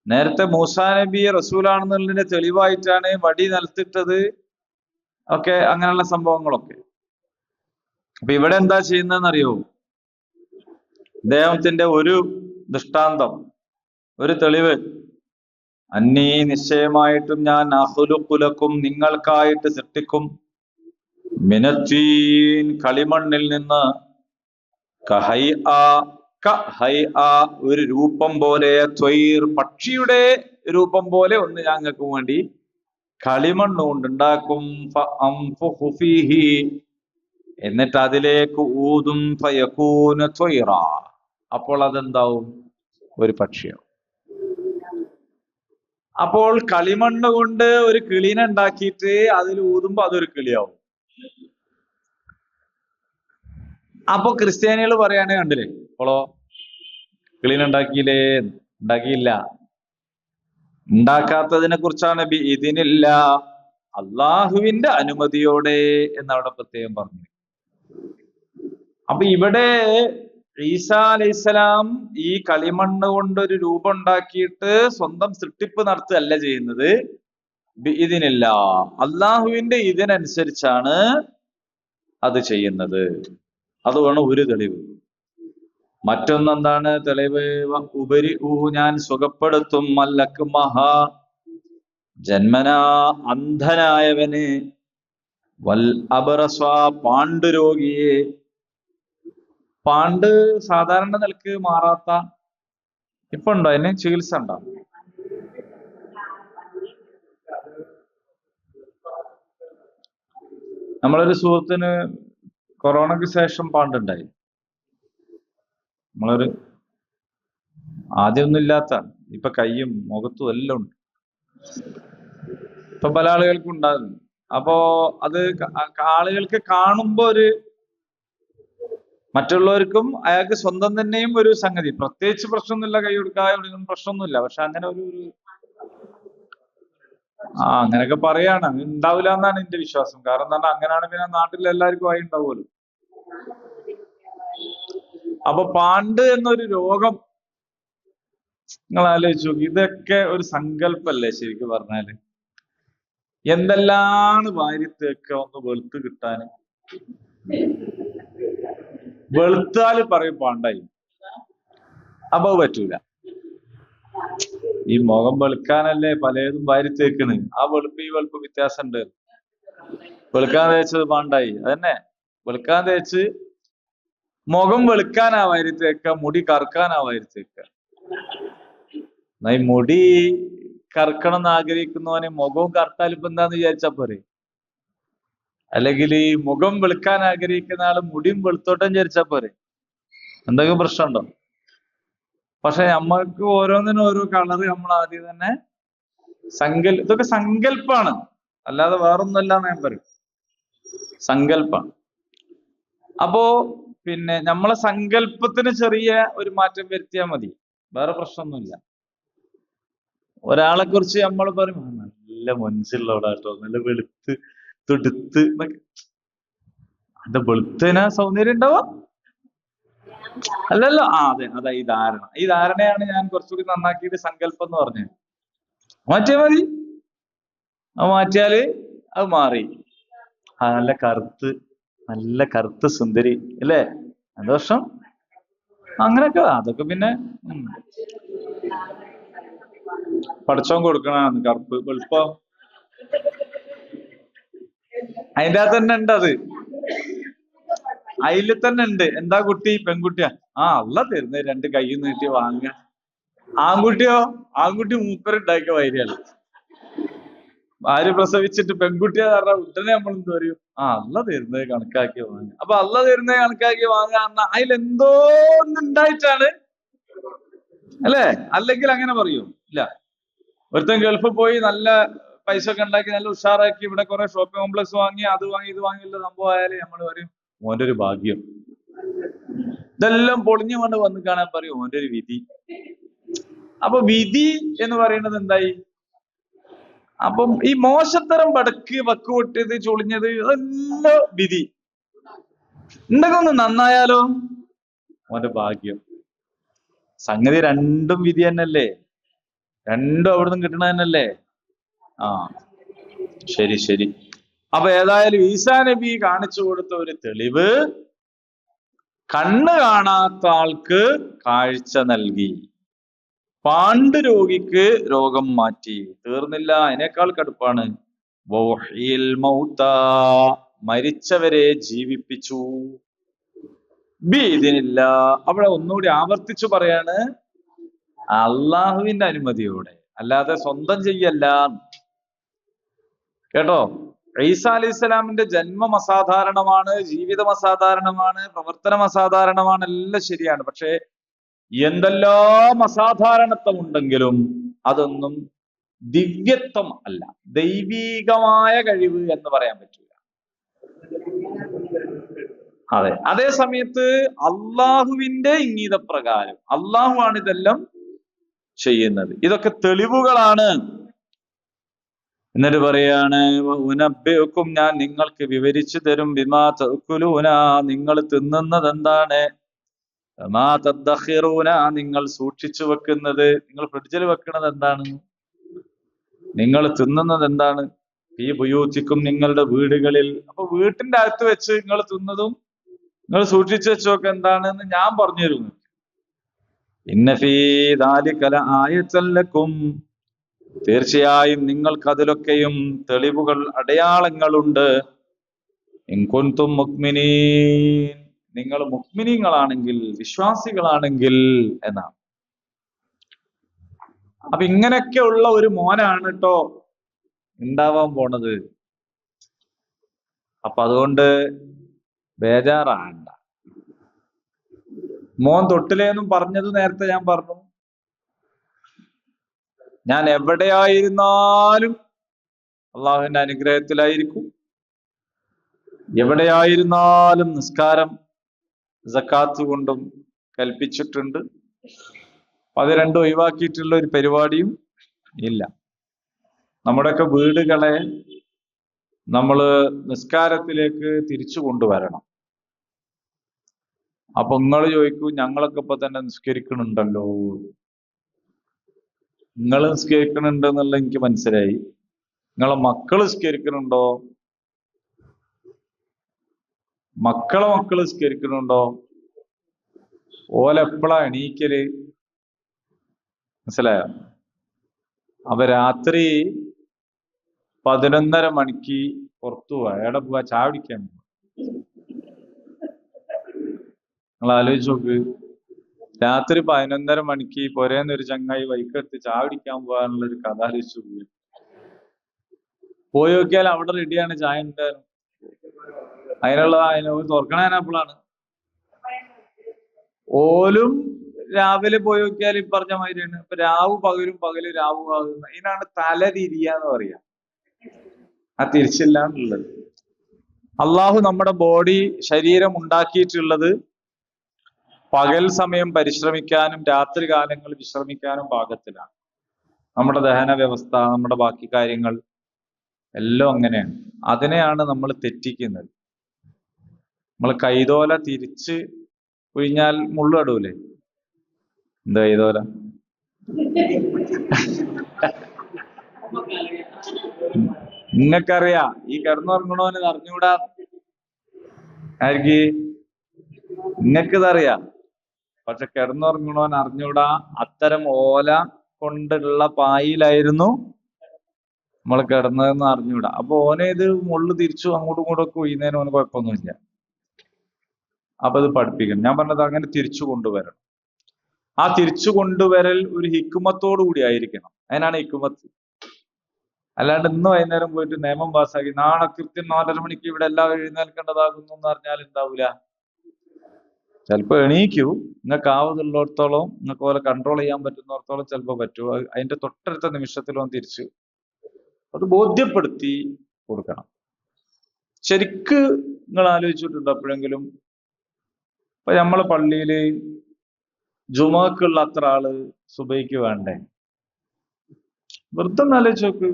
നേരത്തെ മൂസാ നബി റസൂലാണെന്നുള്ളതിന്റെ തെളിവായിട്ടാണ് വടി നിലത്തിട്ടത് ഒക്കെ, അങ്ങനെയുള്ള സംഭവങ്ങളൊക്കെ. അപ്പൊ ഇവിടെ എന്താ ചെയ്യുന്നതെന്നറിയോ? അദ്ദേഹത്തിന്റെ ഒരു ദൃഷ്ടാന്തം, ഒരു തെളിവ്, അന്നീ, നിശ്ചയമായിട്ടും ഞാൻ അഖ്ലുഖുലക്കും, നിങ്ങൾക്കായിട്ട് സൃഷ്ടിക്കും, മിനത്തീൻ, കളിമണ്ണിൽ നിന്ന്, ഒരു രൂപം പോലെ, ത്വയ്ർ, പക്ഷിയുടെ രൂപം പോലെ ഒന്ന് ഞങ്ങൾക്ക് വേണ്ടി കളിമണ്ണ് കൊണ്ടുണ്ടാക്കും. ഫഅൻഫുഖു ഫീഹി, എന്നിട്ട് അതിലേക്ക് ഊതും. ഫയകൂന ത്വയ്റ, അപ്പോൾ അതെന്താവും? ഒരു പക്ഷിയാവും. അപ്പോൾ കളിമണ്ണ് കൊണ്ട് ഒരു കിളീനെ ഉണ്ടാക്കിയിട്ട് അതിൽ ഊതുമ്പോ അതൊരു കിളിയാവും. അപ്പൊ ക്രിസ്ത്യാനികൾ പറയാണ്, കണ്ടില്ലേ, അപ്പോളോ കിളീനെ ഉണ്ടാക്കിയില്ലേ? ഉണ്ടാക്കിയില്ല. ഉണ്ടാക്കാത്തതിനെ കുറിച്ചാണ് ഇതിനില്ല, അള്ളാഹുവിന്റെ അനുമതിയോടെ എന്നവിടെ പ്രത്യേകം പറഞ്ഞു. അപ്പൊ ഇവിടെ ഈസാ അലൈഹിസ്സലാം ഈ കളിമണ്ണ് കൊണ്ട് ഒരു രൂപം ഉണ്ടാക്കിയിട്ട് സ്വന്തം സൃഷ്ടിപ്പ് നടത്തുകയല്ല ചെയ്യുന്നത്. ഇതിനില്ല, അള്ളാഹുവിന്റെ ഇതിനനുസരിച്ചാണ് അത് ചെയ്യുന്നത്. അതുമാണ് ഒരു തെളിവ്. മറ്റൊന്നെന്താണ് തെളിവ്? ഉപരി ഞാൻ സുഖപ്പെടുത്തും, മല്ലക്ക് മഹാ, ജന്മനാ അന്ധനായവന്, വൽ അബറസ, പാണ്ഡുരോഗിയെ. പാണ്ട് സാധാരണ നിലക്ക് മാറാത്ത, ഇപ്പൊ ഉണ്ടോ അതിന് ചികിത്സ ഉണ്ടോ? നമ്മളൊരു സുഹൃത്തിന് കൊറോണയ്ക്ക് ശേഷം പാണ്ടുണ്ടായി. നമ്മളൊരു ആദ്യമൊന്നും ഇല്ലാത്ത, ഇപ്പൊ കയ്യും മുഖത്തും എല്ലാം ഉണ്ട്. ഇപ്പൊ പല ആളുകൾക്കും ഉണ്ടാകുന്നു. അപ്പോ അത് ആളുകൾക്ക് കാണുമ്പോ ഒരു, മറ്റുള്ളവർക്കും അയാൾക്ക് സ്വന്തം തന്നെയും ഒരു സംഗതി, പ്രത്യേകിച്ച് പ്രശ്നമൊന്നുമില്ല, കൈ കൊടുക്കാതെ പ്രശ്നമൊന്നുമില്ല. പക്ഷെ അങ്ങനെ ഒരു അങ്ങനെയൊക്കെ പറയാണ്. ഉണ്ടാവില്ല എന്നാണ് എന്റെ വിശ്വാസം. കാരണം എന്താണ്, അങ്ങനെയാണ് പിന്നെ നാട്ടിൽ എല്ലാവർക്കും ആയി ഉണ്ടാവുമല്ലോ. അപ്പൊ പാണ്ട് എന്നൊരു രോഗം നിങ്ങൾ ആലോചിച്ച് നോക്കി. ഇതൊക്കെ ഒരു സങ്കല്പല്ലേ ശരിക്കും പറഞ്ഞാല്? എന്തെല്ലാം വാരിത്തേക്ക ഒന്ന് വെളുത്ത് കിട്ടാന്. വെളുത്താല് പറയും പാണ്ടായി. അപ്പൊ പറ്റൂല. ഈ മുഖം വെളുക്കാനല്ലേ പലതും വാരിത്തേക്കണ്. ആ വെളുപ്പ് ഈ വെളുപ്പ് വ്യത്യാസമുണ്ട്. വെളുക്കാൻ തേച്ചത് പാണ്ടായി. അതന്നെ, വെളുക്കാൻ തേച്ച് മുഖം വെളുക്കാനാ വാരിത്തേക്ക, മുടി കറുക്കാനാ വാരിത്തേക്ക. എന്നാ ഈ മുടി കറുക്കണം എന്ന് ആഗ്രഹിക്കുന്നവന് മുഖവും കറുത്താൽ ഇപ്പൊ എന്താന്ന് വിചാരിച്ചാ പോരെ? അല്ലെങ്കിൽ ഈ മുഖം വെളുക്കാൻ ആഗ്രഹിക്കുന്ന ആള് മുടിയും വെളുത്തോട്ടം വിചാരിച്ചാ പോരെ? എന്തൊക്കെ പ്രശ്നമുണ്ടോ? പക്ഷെ നമ്മൾക്ക് ഓരോന്നിനും ഓരോ കളറ് നമ്മൾ ആദ്യം തന്നെ ഇതൊക്കെ സങ്കല്പാണ്, അല്ലാതെ വേറൊന്നുമല്ല എന്ന് ഞാൻ പറയും. സങ്കല്പാണ്. അപ്പോ പിന്നെ നമ്മളെ സങ്കല്പത്തിന് ചെറിയ ഒരു മാറ്റം വരുത്തിയാൽ മതി, വേറെ പ്രശ്നമൊന്നുമില്ല. ഒരാളെ കുറിച്ച് നമ്മൾ പറയും നല്ല മനസ്സുള്ളവടാട്ടോ, നല്ല വെളുത്ത് തുടുത്ത് എന്നൊക്കെ. അത് വെളുത്തതിനാ സൗന്ദര്യം ഉണ്ടാവാ? അല്ലല്ലോ. അതെ, അതാ ഈ ധാരണയാണ് ഞാൻ കുറച്ചുകൂടി നന്നാക്കിയിട്ട് സങ്കല്പം എന്ന് പറഞ്ഞത്. മാറ്റിയാ മതി. അത് മാറ്റിയാല് അത് മാറി. നല്ല കറുത്ത സുന്ദരി അല്ലേ, സന്തോഷം. അങ്ങനെയൊക്കെ അതൊക്കെ പിന്നെ പഠിച്ചോൻ കൊടുക്കണാണ്. കറുപ്പ് വെളുപ്പം അതിൻ്റെ അകത്ത് തന്നെ ഉണ്ട്. അതിൽ തന്നെ ഉണ്ട്. എന്താ കുട്ടി? പെൺകുട്ടിയാ? അല്ല തരുന്നത്, രണ്ട് കൈ നീട്ടി വാങ്ങുക. ആൺകുട്ടി മൂപ്പരുണ്ടാക്കിയ വൈരിയാണ്. ഭാര്യ പ്രസവിച്ചിട്ട് പെൺകുട്ടിയാ പറഞ്ഞാൽ ഉടനെ നമ്മൾ എന്ത് പറയും? അല്ല തരുന്നത് കണക്കാക്കി വാങ്ങുക. അപ്പൊ അല്ല തരുന്നത് കണക്കാക്കി വാങ്ങുക പറഞ്ഞാൽ അതിലെന്തോ ഒന്നുണ്ടായിട്ടാണ് അല്ലേ? അല്ലെങ്കിൽ അങ്ങനെ പറയൂ? ഇല്ല. ഒരുത്തൻ ഗൾഫിൽ പോയി നല്ല പൈസ ഒക്കെ ഉണ്ടാക്കി നല്ല ഉഷാറാക്കി ഇവിടെ കുറെ ഷോപ്പിംഗ് കോംപ്ലക്സ് വാങ്ങി, അത് വാങ്ങി, ഇത് വാങ്ങിയുള്ള സംഭവം ആയാലും നമ്മൾ പറയും ഓന്റെ ഒരു ഭാഗ്യം. ഇതെല്ലാം പൊളിഞ്ഞു കൊണ്ട് വന്ന് കാണാൻ പറയും ഓന്റെ ഒരു വിധി. അപ്പൊ വിധി എന്ന് പറയുന്നത് എന്തായി? അപ്പം ഈ മോശത്തരം വക്ക് പൊട്ടിയത്, ചൊളിഞ്ഞത്, അതെല്ലാം വിധി. എന്തൊക്കെ ഒന്ന് നന്നായാലോ ഓന്റെ ഭാഗ്യം. സംഗതി രണ്ടും വിധി തന്നെയല്ലേ? രണ്ടും അവിടുന്ന് കിട്ടണ തന്നെയല്ലേ? ശരി. അപ്പൊ ഏതായാലും ഈസാ നബി കാണിച്ചു കൊടുത്ത ഒരു തെളിവ്, കണ്ണ് കാണാത്ത ആൾക്ക് കാഴ്ച നൽകി, പാണ്ട് രോഗിക്ക് രോഗം മാറ്റി. തീർന്നില്ല, അതിനേക്കാൾ കടുപ്പാണ്. മരിച്ചവരെ ജീവിപ്പിച്ചു. ബിഇദ്നില്ല. അവിടെ ഒന്നുകൂടി ആവർത്തിച്ചു പറയാണ്, അള്ളാഹുവിന്റെ അനുമതിയോടെ, അല്ലാതെ സ്വന്തം ചെയ്യല്ല. കേട്ടോ? ഈസാ അലൈഹി സ്വലാമിന്റെ ജന്മം അസാധാരണമാണ്, ജീവിതം അസാധാരണമാണ്, പ്രവർത്തനം അസാധാരണമാണ്, എല്ലാം ശരിയാണ്. പക്ഷെ എന്തെല്ലാം അസാധാരണത്വം ഉണ്ടെങ്കിലും അതൊന്നും ദിവ്യത്വം അല്ല, ദൈവീകമായ കഴിവ് എന്ന് പറയാൻ പറ്റില്ല. അതെ. അതേ സമയത്ത് അള്ളാഹുവിന്റെ ഇംഗീതപ്രകാരം അള്ളാഹുവാണ് ഇതെല്ലാം ചെയ്യുന്നത്. ഇതൊക്കെ തെളിവുകളാണ്. എന്നിട്ട് പറയാണ്, ഉനബ്ബിഉക്കും, ഞാൻ നിങ്ങൾക്ക് വിവരിച്ചു തരും, ബിമാ തഅകുലൂന, നിങ്ങൾ തിന്നുന്നത് എന്താണ്, വമാ തദ്ഖിറൂന, നിങ്ങൾ സൂക്ഷിച്ചു വെക്കുന്നത്, നിങ്ങൾ ഫ്രിഡ്ജിൽ വെക്കുന്നത് എന്താണ്, നിങ്ങൾ തിന്നുന്നത് എന്താണ്, ഈ ബുയൂത്തിക്കും, നിങ്ങളുടെ വീടുകളിൽ. അപ്പൊ വീട്ടിന്റെ അകത്ത് വെച്ച് നിങ്ങൾ തിന്നതും നിങ്ങൾ സൂക്ഷിച്ചു വെച്ചൊക്കെ എന്താണെന്ന് ഞാൻ പറഞ്ഞു തരുന്നു. ഇന്ന ഫീ ദാലിക ലആയതൻ ലക്കും, തീർച്ചയായും നിങ്ങൾക്ക് അതിലൊക്കെയും തെളിവുകൾ, അടയാളങ്ങളുണ്ട്. ഇൻ കുൻതും മുഅ്മിനീൻ, നിങ്ങൾ മുഅ്മിനീങ്ങളാണെങ്കിൽ, വിശ്വാസികളാണെങ്കിൽ എന്നാണ്. അപ്പൊ ഇങ്ങനെയൊക്കെ ഉള്ള ഒരു മോനാണ് കേട്ടോ ഉണ്ടാവാൻ പോണത്. അപ്പൊ അതുകൊണ്ട് ബേജാറാണ്ട. മോൻ തൊട്ടിലേന്നും പറഞ്ഞത് നേരത്തെ ഞാൻ പറഞ്ഞു. ഞാൻ എവിടെയായിരുന്നാലും അള്ളാഹുവിന്റെ അനുഗ്രഹത്തിലായിരിക്കും. എവിടെയായിരുന്നാലും നിസ്കാരം സക്കാത്ത് കൊണ്ടും കൽപ്പിച്ചിട്ടുണ്ട്. അത് രണ്ടും ഒഴിവാക്കിയിട്ടുള്ള ഒരു പരിപാടിയും ഇല്ല. നമ്മുടെയൊക്കെ വീടുകളെ നമ്മൾ നിസ്കാരത്തിലേക്ക് തിരിച്ചു കൊണ്ടുവരണം. അപ്പൊ നിങ്ങൾ ചോദിക്കൂ, ഞങ്ങളൊക്കെ ഇപ്പൊ തന്നെ നിസ്കരിക്കണുണ്ടല്ലോ. നിങ്ങൾ നിസ്കരിക്കണുണ്ടെന്നുള്ള എനിക്ക് മനസ്സിലായി. നിങ്ങളെ മക്കൾ നിസ്കരിക്കണുണ്ടോ? മക്കളെ നിസ്കരിക്കണുണ്ടോ? ഓലെപ്പോഴാ എണീക്കല്? മനസ്സിലായോ? അപ്പൊ രാത്രി 11:30 മണിക്ക് പുറത്തു പോവാ. എവിടെ പോവാ? ചായ കുടിക്കാൻ പോവാ. നിങ്ങൾ ആലോചിച്ച് നോക്ക്. രാത്രി 11:30 മണിക്ക് പൊരേന്ന് ഒരു ചങ്ങായി വൈക്കെടുത്ത് ചായ കുടിക്കാൻ പോകാനുള്ള ഒരു കഥ ആലോചിച്ചു പോയി നോക്കിയാൽ അവിടെ റെഡിയാണ് ചായ ഉണ്ടായിരുന്നു. അതിന് തുറക്കണേനപ്പോഴാണ്. ഓലും രാവിലെ പോയി നോക്കിയാൽ ഈ പറഞ്ഞ മാതിരിയാണ്. ഇപ്പൊ രാവ് പകലും, പകല് രാവ് ആകുന്ന, ഇതിനാണ് തല തിരിയാന്ന് പറയാ. ആ തിരിച്ചില്ലാന്നുള്ളത്. അള്ളാഹു നമ്മുടെ ബോഡി, ശരീരം ഉണ്ടാക്കിയിട്ടുള്ളത് പകൽ സമയം പരിശ്രമിക്കാനും രാത്രി കാലങ്ങൾ വിശ്രമിക്കാനും പാകത്തിലാണ്. നമ്മുടെ ദഹന വ്യവസ്ഥ, നമ്മുടെ ബാക്കി കാര്യങ്ങൾ എല്ലാം അങ്ങനെയാണ്. അതിനെയാണ് നമ്മൾ തെറ്റിക്കുന്നത്. നമ്മൾ കൈതോല തിരിച്ച് കുഴിഞ്ഞാൽ മുള്ളടൂലേ? എന്താ കൈതോല? നിങ്ങൾക്കറിയാ ഈ കിടന്നുറങ്ങണോന്ന് അറിഞ്ഞൂടാ? ആർക്ക്? നിങ്ങൾക്കിതറിയാം. പക്ഷെ കിടന്നുറങ്ങണോന്ന് അറിഞ്ഞൂടാ. അത്തരം ഓല കൊണ്ടുള്ള പായിലായിരുന്നു നമ്മൾ കിടന്നതെന്ന് അറിഞ്ഞൂടാ. അപ്പൊ ഓനെ ഇത് മുള്ളു തിരിച്ചു അങ്ങോട്ടും ഇങ്ങോട്ടും ഒക്കെ ഒയ്യുന്നതിന് ഓന് കുഴപ്പമൊന്നുമില്ല. അപ്പൊ ഇത് പഠിപ്പിക്കണം. ഞാൻ പറഞ്ഞത് അങ്ങനെ തിരിച്ചു കൊണ്ടുവരണം. ആ തിരിച്ചു കൊണ്ടുവരൽ ഒരു ഹിക്കുമത്തോടു കൂടി ആയിരിക്കണം. അതിനാണ് ഹിക്കുമത്ത്. അല്ലാണ്ട് ഇന്ന് വൈകുന്നേരം പോയിട്ട് നിയമം പാസ്സാക്കി നാളെ കൃത്യം 4:30 മണിക്ക് ഇവിടെ എല്ലാവരും എഴുന്നേൽക്കേണ്ടതാകുന്നു എന്ന് പറഞ്ഞാൽ എന്താവൂല? ചിലപ്പോ എണീക്കൂ. നിങ്ങൾക്ക് ആവതുള്ളിടത്തോളം, നിങ്ങൾക്ക് പോലെ കൺട്രോൾ ചെയ്യാൻ പറ്റുന്നിടത്തോളം ചിലപ്പോ പറ്റൂ. അതിന്റെ തൊട്ടടുത്ത നിമിഷത്തിൽ ഒന്ന് തിരിച്ചു അത് ബോധ്യപ്പെടുത്തി കൊടുക്കണം. ശരിക്ക് നിങ്ങൾ ആലോചിച്ചിട്ടുണ്ടോ എപ്പോഴെങ്കിലും? ഇപ്പൊ നമ്മളെ പള്ളിയില് ജുമക്കുള്ള അത്ര ആള് സുബൈക്ക് വേണ്ടേ? വെറുതെ ഒന്ന് ആലോചിച്ച് നോക്ക്.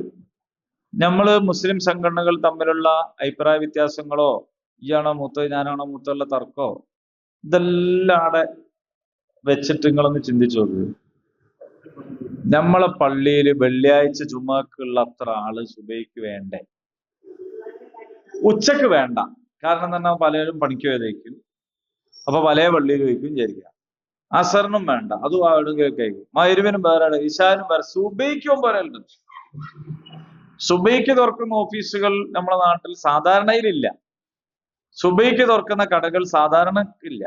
നമ്മള് മുസ്ലിം സംഘടനകൾ തമ്മിലുള്ള അഭിപ്രായ വ്യത്യാസങ്ങളോ, ഇയാണോ മൂത്ത ഞാനാണോ മൂത്തുള്ള തർക്കോ, ഇതെല്ലാം അവിടെ വെച്ചിട്ട് നിങ്ങളൊന്ന് ചിന്തിച്ചു നോക്ക്. നമ്മളെ പള്ളിയിൽ വെള്ളിയാഴ്ച ജുമക്കുള്ള അത്ര ആള് സുബൈക്ക് വേണ്ടേ? ഉച്ചക്ക് വേണ്ട. കാരണം എന്ന് പറഞ്ഞാൽ പലരും പണിക്ക് പോയതേക്കും. അപ്പൊ പല പള്ളിയിൽ വയ്ക്കും വിചാരിക്കുക. അസറിനും വേണ്ട, അതും ആടും കേൾക്കും. മഗ്‌രിബിനും വേറെ, ഇശാനും വേറെ, സുബൈക്കും പോരല്ലോ. സുബൈക്ക് തുറക്കുന്ന ഓഫീസുകൾ നമ്മുടെ നാട്ടിൽ സാധാരണയിലില്ല. സുബൈക്ക് തുറക്കുന്ന കടകൾ സാധാരണ ഇല്ല.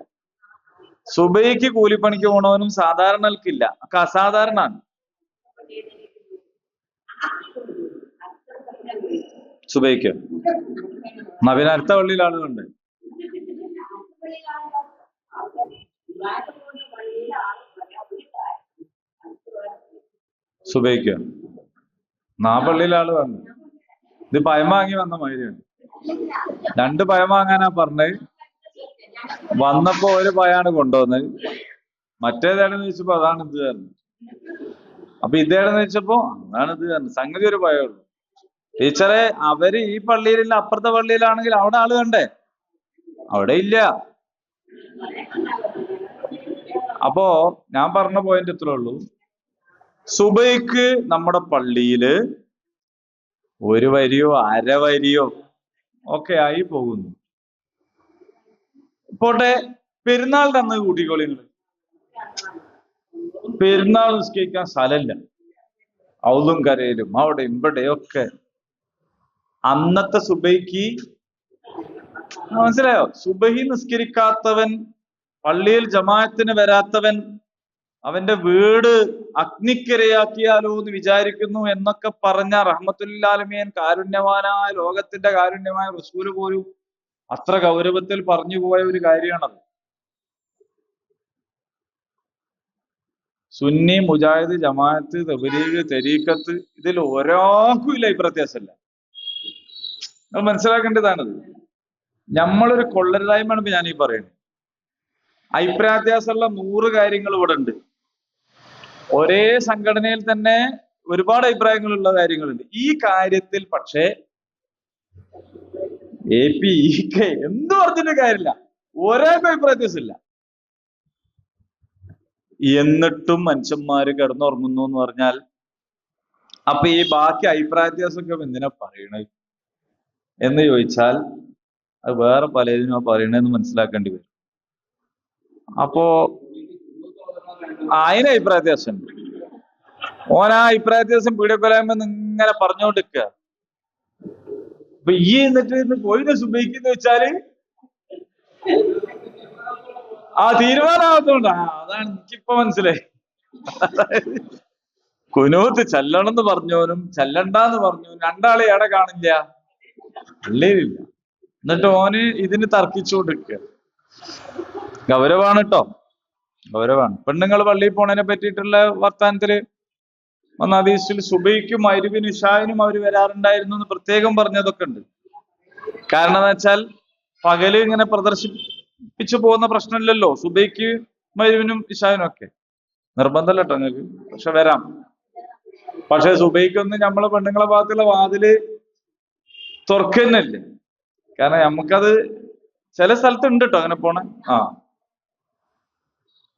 സുബൈക്ക് കൂലിപ്പണിക്ക് പോണവനും സാധാരണക്കില്ല. ഒക്കെ അസാധാരണമാണ്. സുബൈക്ക് നവീന അടുത്ത പള്ളിയിൽ ആളുകളുണ്ട്. സുബൈക്ക് ആ പള്ളിയിൽ ആള് വന്നു. ഇത് പയം വാങ്ങി വന്ന മാതിരിയാണ്. 2 പയം വാങ്ങാനാ പറഞ്ഞത്. വന്നപ്പോ ഒരു പയാണ് കൊണ്ടുവന്നത്. മറ്റേതാണെന്ന് ചോദിച്ചപ്പോ അതാണ് ഇത് തന്നെ. അപ്പൊ ഇതേടെന്ന് വെച്ചപ്പോ അതാണ് ഇത് തന്നെ. സംഗതി ഒരു പയമുള്ളൂ. ടീച്ചറെ, അവര് ഈ പള്ളിയിലില്ല, അപ്പുറത്തെ പള്ളിയിലാണെങ്കിൽ അവിടെ ആള് കണ്ടേ? അവിടെ ഇല്ല. അപ്പോ ഞാൻ പറഞ്ഞ പോയിന്റ് ഇത്രേ ഉള്ളൂ. സുബൈക്ക് നമ്മുടെ പള്ളിയില് 1 വരിയോ 1/2 വരിയോ ഒക്കെ ആയി പോകുന്നു. പോട്ടെ, പെരുന്നാളിന്റെ അന്ന് കൂട്ടിക്കോളി. പെരുന്നാൾ നിസ്കരിക്കാൻ സ്ഥലമില്ല. ഔലും കരയിലും അവിടെ ഇവിടെയൊക്കെ. അന്നത്തെ സുബൈക്ക് മനസ്സിലായോ? സുബഹി നിസ്കരിക്കാത്തവൻ, പള്ളിയിൽ ജമാഅത്തിന് വരാത്തവൻ അവന്റെ വീട് അഗ്നിക്കിരയാക്കിയാലോ എന്ന് വിചാരിക്കുന്നു എന്നൊക്കെ പറഞ്ഞ റഹ്മത്തുൽ ആലമീൻ, കാരുണ്യവാനായ, ലോകത്തിന്റെ കാരുണ്യമായ റസൂല് പോലും അത്ര ഗൗരവത്തിൽ പറഞ്ഞു പോയ ഒരു കാര്യമാണത്. സുന്നി, മുജാഹിദ്, ജമാഅത്ത്, തബ്ലീഗ്, തരീഖത്ത്, ഇതിൽ ഒരാൾക്കും ഇല്ല അഭിപ്രായവ്യത്യാസമല്ല. നമ്മൾ മനസ്സിലാക്കേണ്ടതാണത്. നമ്മളൊരു കൊള്ളരുതായ്മയാണ് ഇപ്പൊ ഞാനീ പറയുന്നത്. അഭിപ്രായവ്യത്യാസമുള്ള 100 കാര്യങ്ങൾ ഇവിടെ ഉണ്ട്. ഒരേ സംഘടനയിൽ തന്നെ ഒരുപാട് അഭിപ്രായങ്ങളുള്ള കാര്യങ്ങളുണ്ട്. ഈ കാര്യത്തിൽ പക്ഷേ AP, EK എന്ത് പറഞ്ഞിട്ട് കാര്യമില്ല, ഒരാൾക്കും അഭിപ്രായ വ്യത്യാസമില്ല. എന്നിട്ടും മനുഷ്യന്മാര് കിടന്നുറങ്ങുന്നു എന്ന് പറഞ്ഞാൽ അപ്പൊ ഈ ബാക്കി അഭിപ്രായ വ്യത്യാസമൊക്കെ എന്തിനാ പറയണത് എന്ന് ചോദിച്ചാൽ അത് വേറെ പലതിനും പറയണെന്ന് മനസ്സിലാക്കേണ്ടി വരും. അപ്പോ അതിന് അഭിപ്രായ വ്യത്യാസമുണ്ട്. ഓനാ അഭിപ്രായ വ്യത്യാസം പീഡിയക്കൊലായ്മ ഇങ്ങനെ പറഞ്ഞുകൊണ്ടിരിക്കുക. അപ്പൊ ഈ എന്നിട്ട് പോയിന് സുബൈക്കെന്ന് വെച്ചാല് ആ തീരുമാനമാകത്തോണ്ടാ. അതാണ് എനിക്കിപ്പോ മനസ്സിലായി. കുനൂത്ത് ചെല്ലണം എന്ന് പറഞ്ഞവനും ചെല്ലണ്ടെന്ന് പറഞ്ഞവനും രണ്ടാളെ എവിടെ കാണില്ല, പള്ളിയിലില്ല. എന്നിട്ട് ഓന് ഇതിന് തർക്കിച്ചുകൊണ്ടിരിക്കുക. ഗൗരവാണ് കേട്ടോ, ഗൗരവാണ്. പെണ്ണുങ്ങൾ പള്ളിയിൽ പോണതിനെ പറ്റിയിട്ടുള്ള വർത്താനത്തില് വന്ന ഹദീസിൽ സുബൈക്കും മഗ്‌രിബിനും ഇശാഇനും അവർ വരാറുണ്ടായിരുന്നു എന്ന് പ്രത്യേകം പറഞ്ഞതൊക്കെ ഉണ്ട്. കാരണം എന്ന് വെച്ചാൽ പകല് ഇങ്ങനെ പ്രദർശിപ്പിച്ചു പോകുന്ന പ്രശ്നമില്ലല്ലോ. സുബൈക്ക് മഗ്‌രിബിനും ഇശാനും ഒക്കെ നിർബന്ധമല്ല കേട്ടോ നിങ്ങൾക്ക്, പക്ഷെ വരാം. പക്ഷെ സുബൈക്കൊന്നും നമ്മളെ പെണ്ണുങ്ങളെ ഭാഗത്തുള്ള വാതില് തുറക്കുന്നല്ല. കാരണം നമുക്കത് ചില സ്ഥലത്ത് ഉണ്ട് കേട്ടോ അങ്ങനെ പോണേ.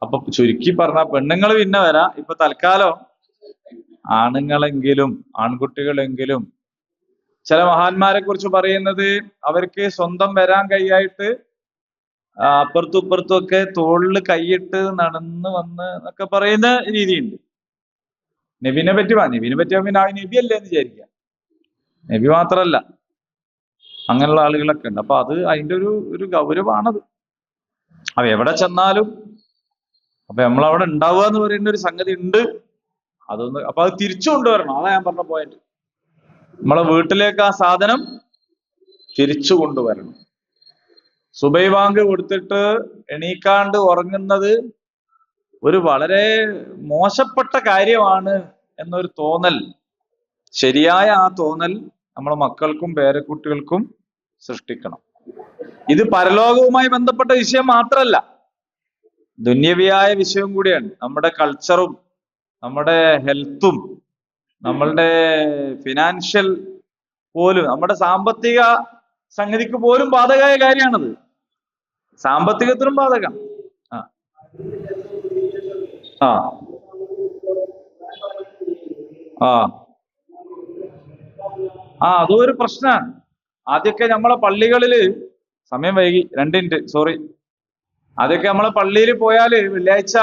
അപ്പൊ ചുരുക്കി പറഞ്ഞ പെണ്ണുങ്ങൾ പിന്നെ വരാം. ഇപ്പൊ തൽക്കാലം ആണുങ്ങളെങ്കിലും ആൺകുട്ടികളെങ്കിലും, ചില മഹാന്മാരെ കുറിച്ച് പറയുന്നത് അവർക്ക് സ്വന്തം വരാൻ കഴിയായിട്ട് അപ്പുറത്തും ഇപ്പുറത്തും ഒക്കെ തോളില് കൈയിട്ട് നടന്ന് വന്ന് എന്നൊക്കെ പറയുന്ന രീതിയുണ്ട്. നബിനെ പറ്റി പിന്നെ ആ നബി അല്ലേ എന്ന് വിചാരിക്കാം. നബി മാത്രല്ല, അങ്ങനെയുള്ള ആളുകളൊക്കെ ഉണ്ട്. അപ്പൊ അത് അതിന്റെ ഒരു ഗൗരവമാണത്. അപ്പൊ എവിടെ ചെന്നാലും അപ്പൊ നമ്മളവിടെ ഉണ്ടാവുക എന്ന് പറയുന്ന ഒരു സംഗതി ഉണ്ട്. അപ്പൊ അത് തിരിച്ചു കൊണ്ടുവരണം. അതാ ഞാൻ പറഞ്ഞ പോയിന്റ്. നമ്മളെ വീട്ടിലേക്ക് ആ സാധനം തിരിച്ചു കൊണ്ടുവരണം. സുബൈ ബാങ്ക് കൊടുത്തിട്ട് എണീക്കാണ്ട് ഉറങ്ങുന്നത് ഒരു വളരെ മോശപ്പെട്ട കാര്യമാണ് എന്നൊരു തോന്നൽ, ശരിയായ ആ തോന്നൽ നമ്മളെ മക്കൾക്കും പേരക്കുട്ടികൾക്കും സൃഷ്ടിക്കണം. ഇത് പരലോകവുമായി ബന്ധപ്പെട്ട വിഷയം മാത്രമല്ല, ദുന്യവിയായ വിഷയം കൂടിയാണ്. നമ്മുടെ കൾച്ചറും നമ്മുടെ ഹെൽത്തും നമ്മളുടെ ഫിനാൻഷ്യൽ പോലും, നമ്മുടെ സാമ്പത്തിക സംഗതിക്ക് പോലും ബാധകമായ കാര്യമാണത്. സാമ്പത്തികത്തിനും ബാധകം. ആ ആ ആ അതും ഒരു പ്രശ്നമാണ്. ആദ്യമൊക്കെ നമ്മളെ പള്ളികളില്, സമയം വൈകി 2 മിനിറ്റ് സോറി, ആദ്യമൊക്കെ നമ്മളെ പള്ളിയിൽ പോയാല് വെള്ളിയാഴ്ച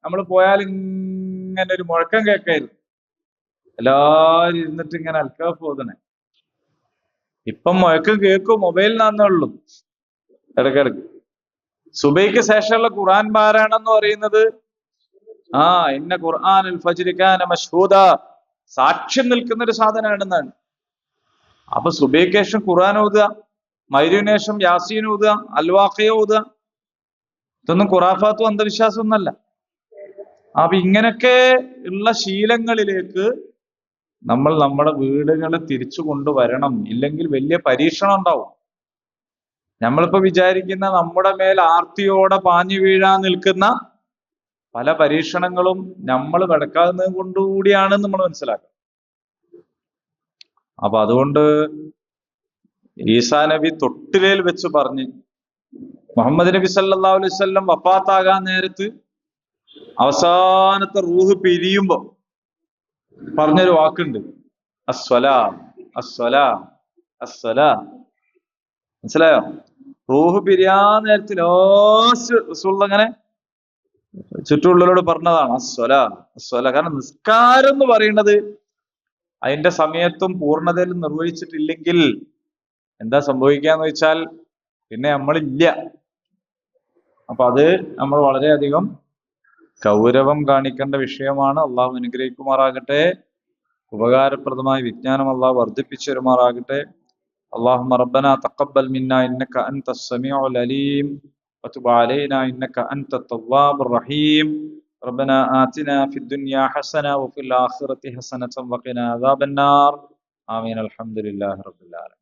നമ്മൾ പോയാൽ ഇങ്ങനെ ഒരു മുഴക്കം കേൾക്കായിരുന്നു. എല്ലാരും ഇരുന്നിട്ട് ഇങ്ങനെ അൽക്കാഫ് ഓതണേ. ഇപ്പം മുഴക്കം കേൾക്കും മൊബൈലിനാന്നേ ഉള്ളൂ ഇടയ്ക്കിടയ്ക്ക്. സുബൈക്ക് ശേഷമുള്ള ഖുർആൻ പാരായണം എന്ന് പറയുന്നത് ഇന്ന ഖുർആനുൽ ഫജ്രി കാന മശ്ഹൂദ, സാക്ഷ്യം നിൽക്കുന്ന ഒരു സാധനമാണെന്നാണ്. അപ്പൊ സുബൈക്ക് ശേഷം ഖുർആൻ ഓതുക, മഗ്‌രിബിന് ശേഷം യാസീൻ ഓതുക, അൽവാഖിയ ഓതുക, ഇതൊന്നും ഖുറാഫാത്തും അന്ധവിശ്വാസം ഒന്നല്ല. അപ്പൊ ഇങ്ങനൊക്കെ ഉള്ള ശീലങ്ങളിലേക്ക് നമ്മൾ നമ്മുടെ വീടുകളെ തിരിച്ചു കൊണ്ടുവരണം. ഇല്ലെങ്കിൽ വലിയ പരീക്ഷണം ഉണ്ടാവും. നമ്മളിപ്പോ വിചാരിക്കുന്ന നമ്മുടെ മേൽ ആർത്തിയോടെ പാഞ്ഞു വീഴാൻ നിൽക്കുന്ന പല പരീക്ഷണങ്ങളും നമ്മൾ കിടക്കാവുന്നത് കൊണ്ടുകൂടിയാണ് നമ്മൾ മനസ്സിലാക്കുക. അപ്പൊ അതുകൊണ്ട് ഈസാ നബി തൊട്ടിലേൽ വെച്ച് പറഞ്ഞ്, മുഹമ്മദ് നബി സല്ലല്ലാഹു അലൈഹി വസല്ലം വഫാത്താകാൻ നേരത്ത് അവസാനത്തെ റൂഹ് പിരിയുമ്പോ പറഞ്ഞൊരു വാക്കുണ്ട്, അസ്സലാം അസ്സലാം അസ്സലാം. മനസ്സിലായോ? റൂഹ് പിരിയാൻ നേരത്ത് ലാസ്റ്റ് റസൂലുള്ളാഹി അങ്ങനെ ചുറ്റുള്ളവരോട് പറഞ്ഞതാണ് അസ്സലാം അസ്സലാം. കാരണം നിസ്കാരം എന്ന് പറയുന്നത് അതിന്റെ സമയത്തും പൂർണ്ണതയിലും നിർവഹിച്ചിട്ടില്ലെങ്കിൽ എന്താ സംഭവിക്കാന്ന് വെച്ചാൽ പിന്നെ നമ്മളില്ല. അപ്പൊ അത് നമ്മൾ വളരെയധികം ഗൗരവം കാണിക്കേണ്ട വിഷയമാണ്. അള്ളാഹു അനുഗ്രഹിക്കുമാറാകട്ടെ. ഉപകാരപ്രദമായ വിജ്ഞാനം അള്ളാഹു വർദ്ധിപ്പിച്ചു വരുമാറാകട്ടെ. اللهم ربنا تقبل منا إنك أنت السميع العليم وتب علينا إنك أنت التواب الرحيم. ربنا آتنا في الدنيا حسنة وفي الآخرة حسنة وقنا عذاب النار. آمين. الحمد لله رب العالمين.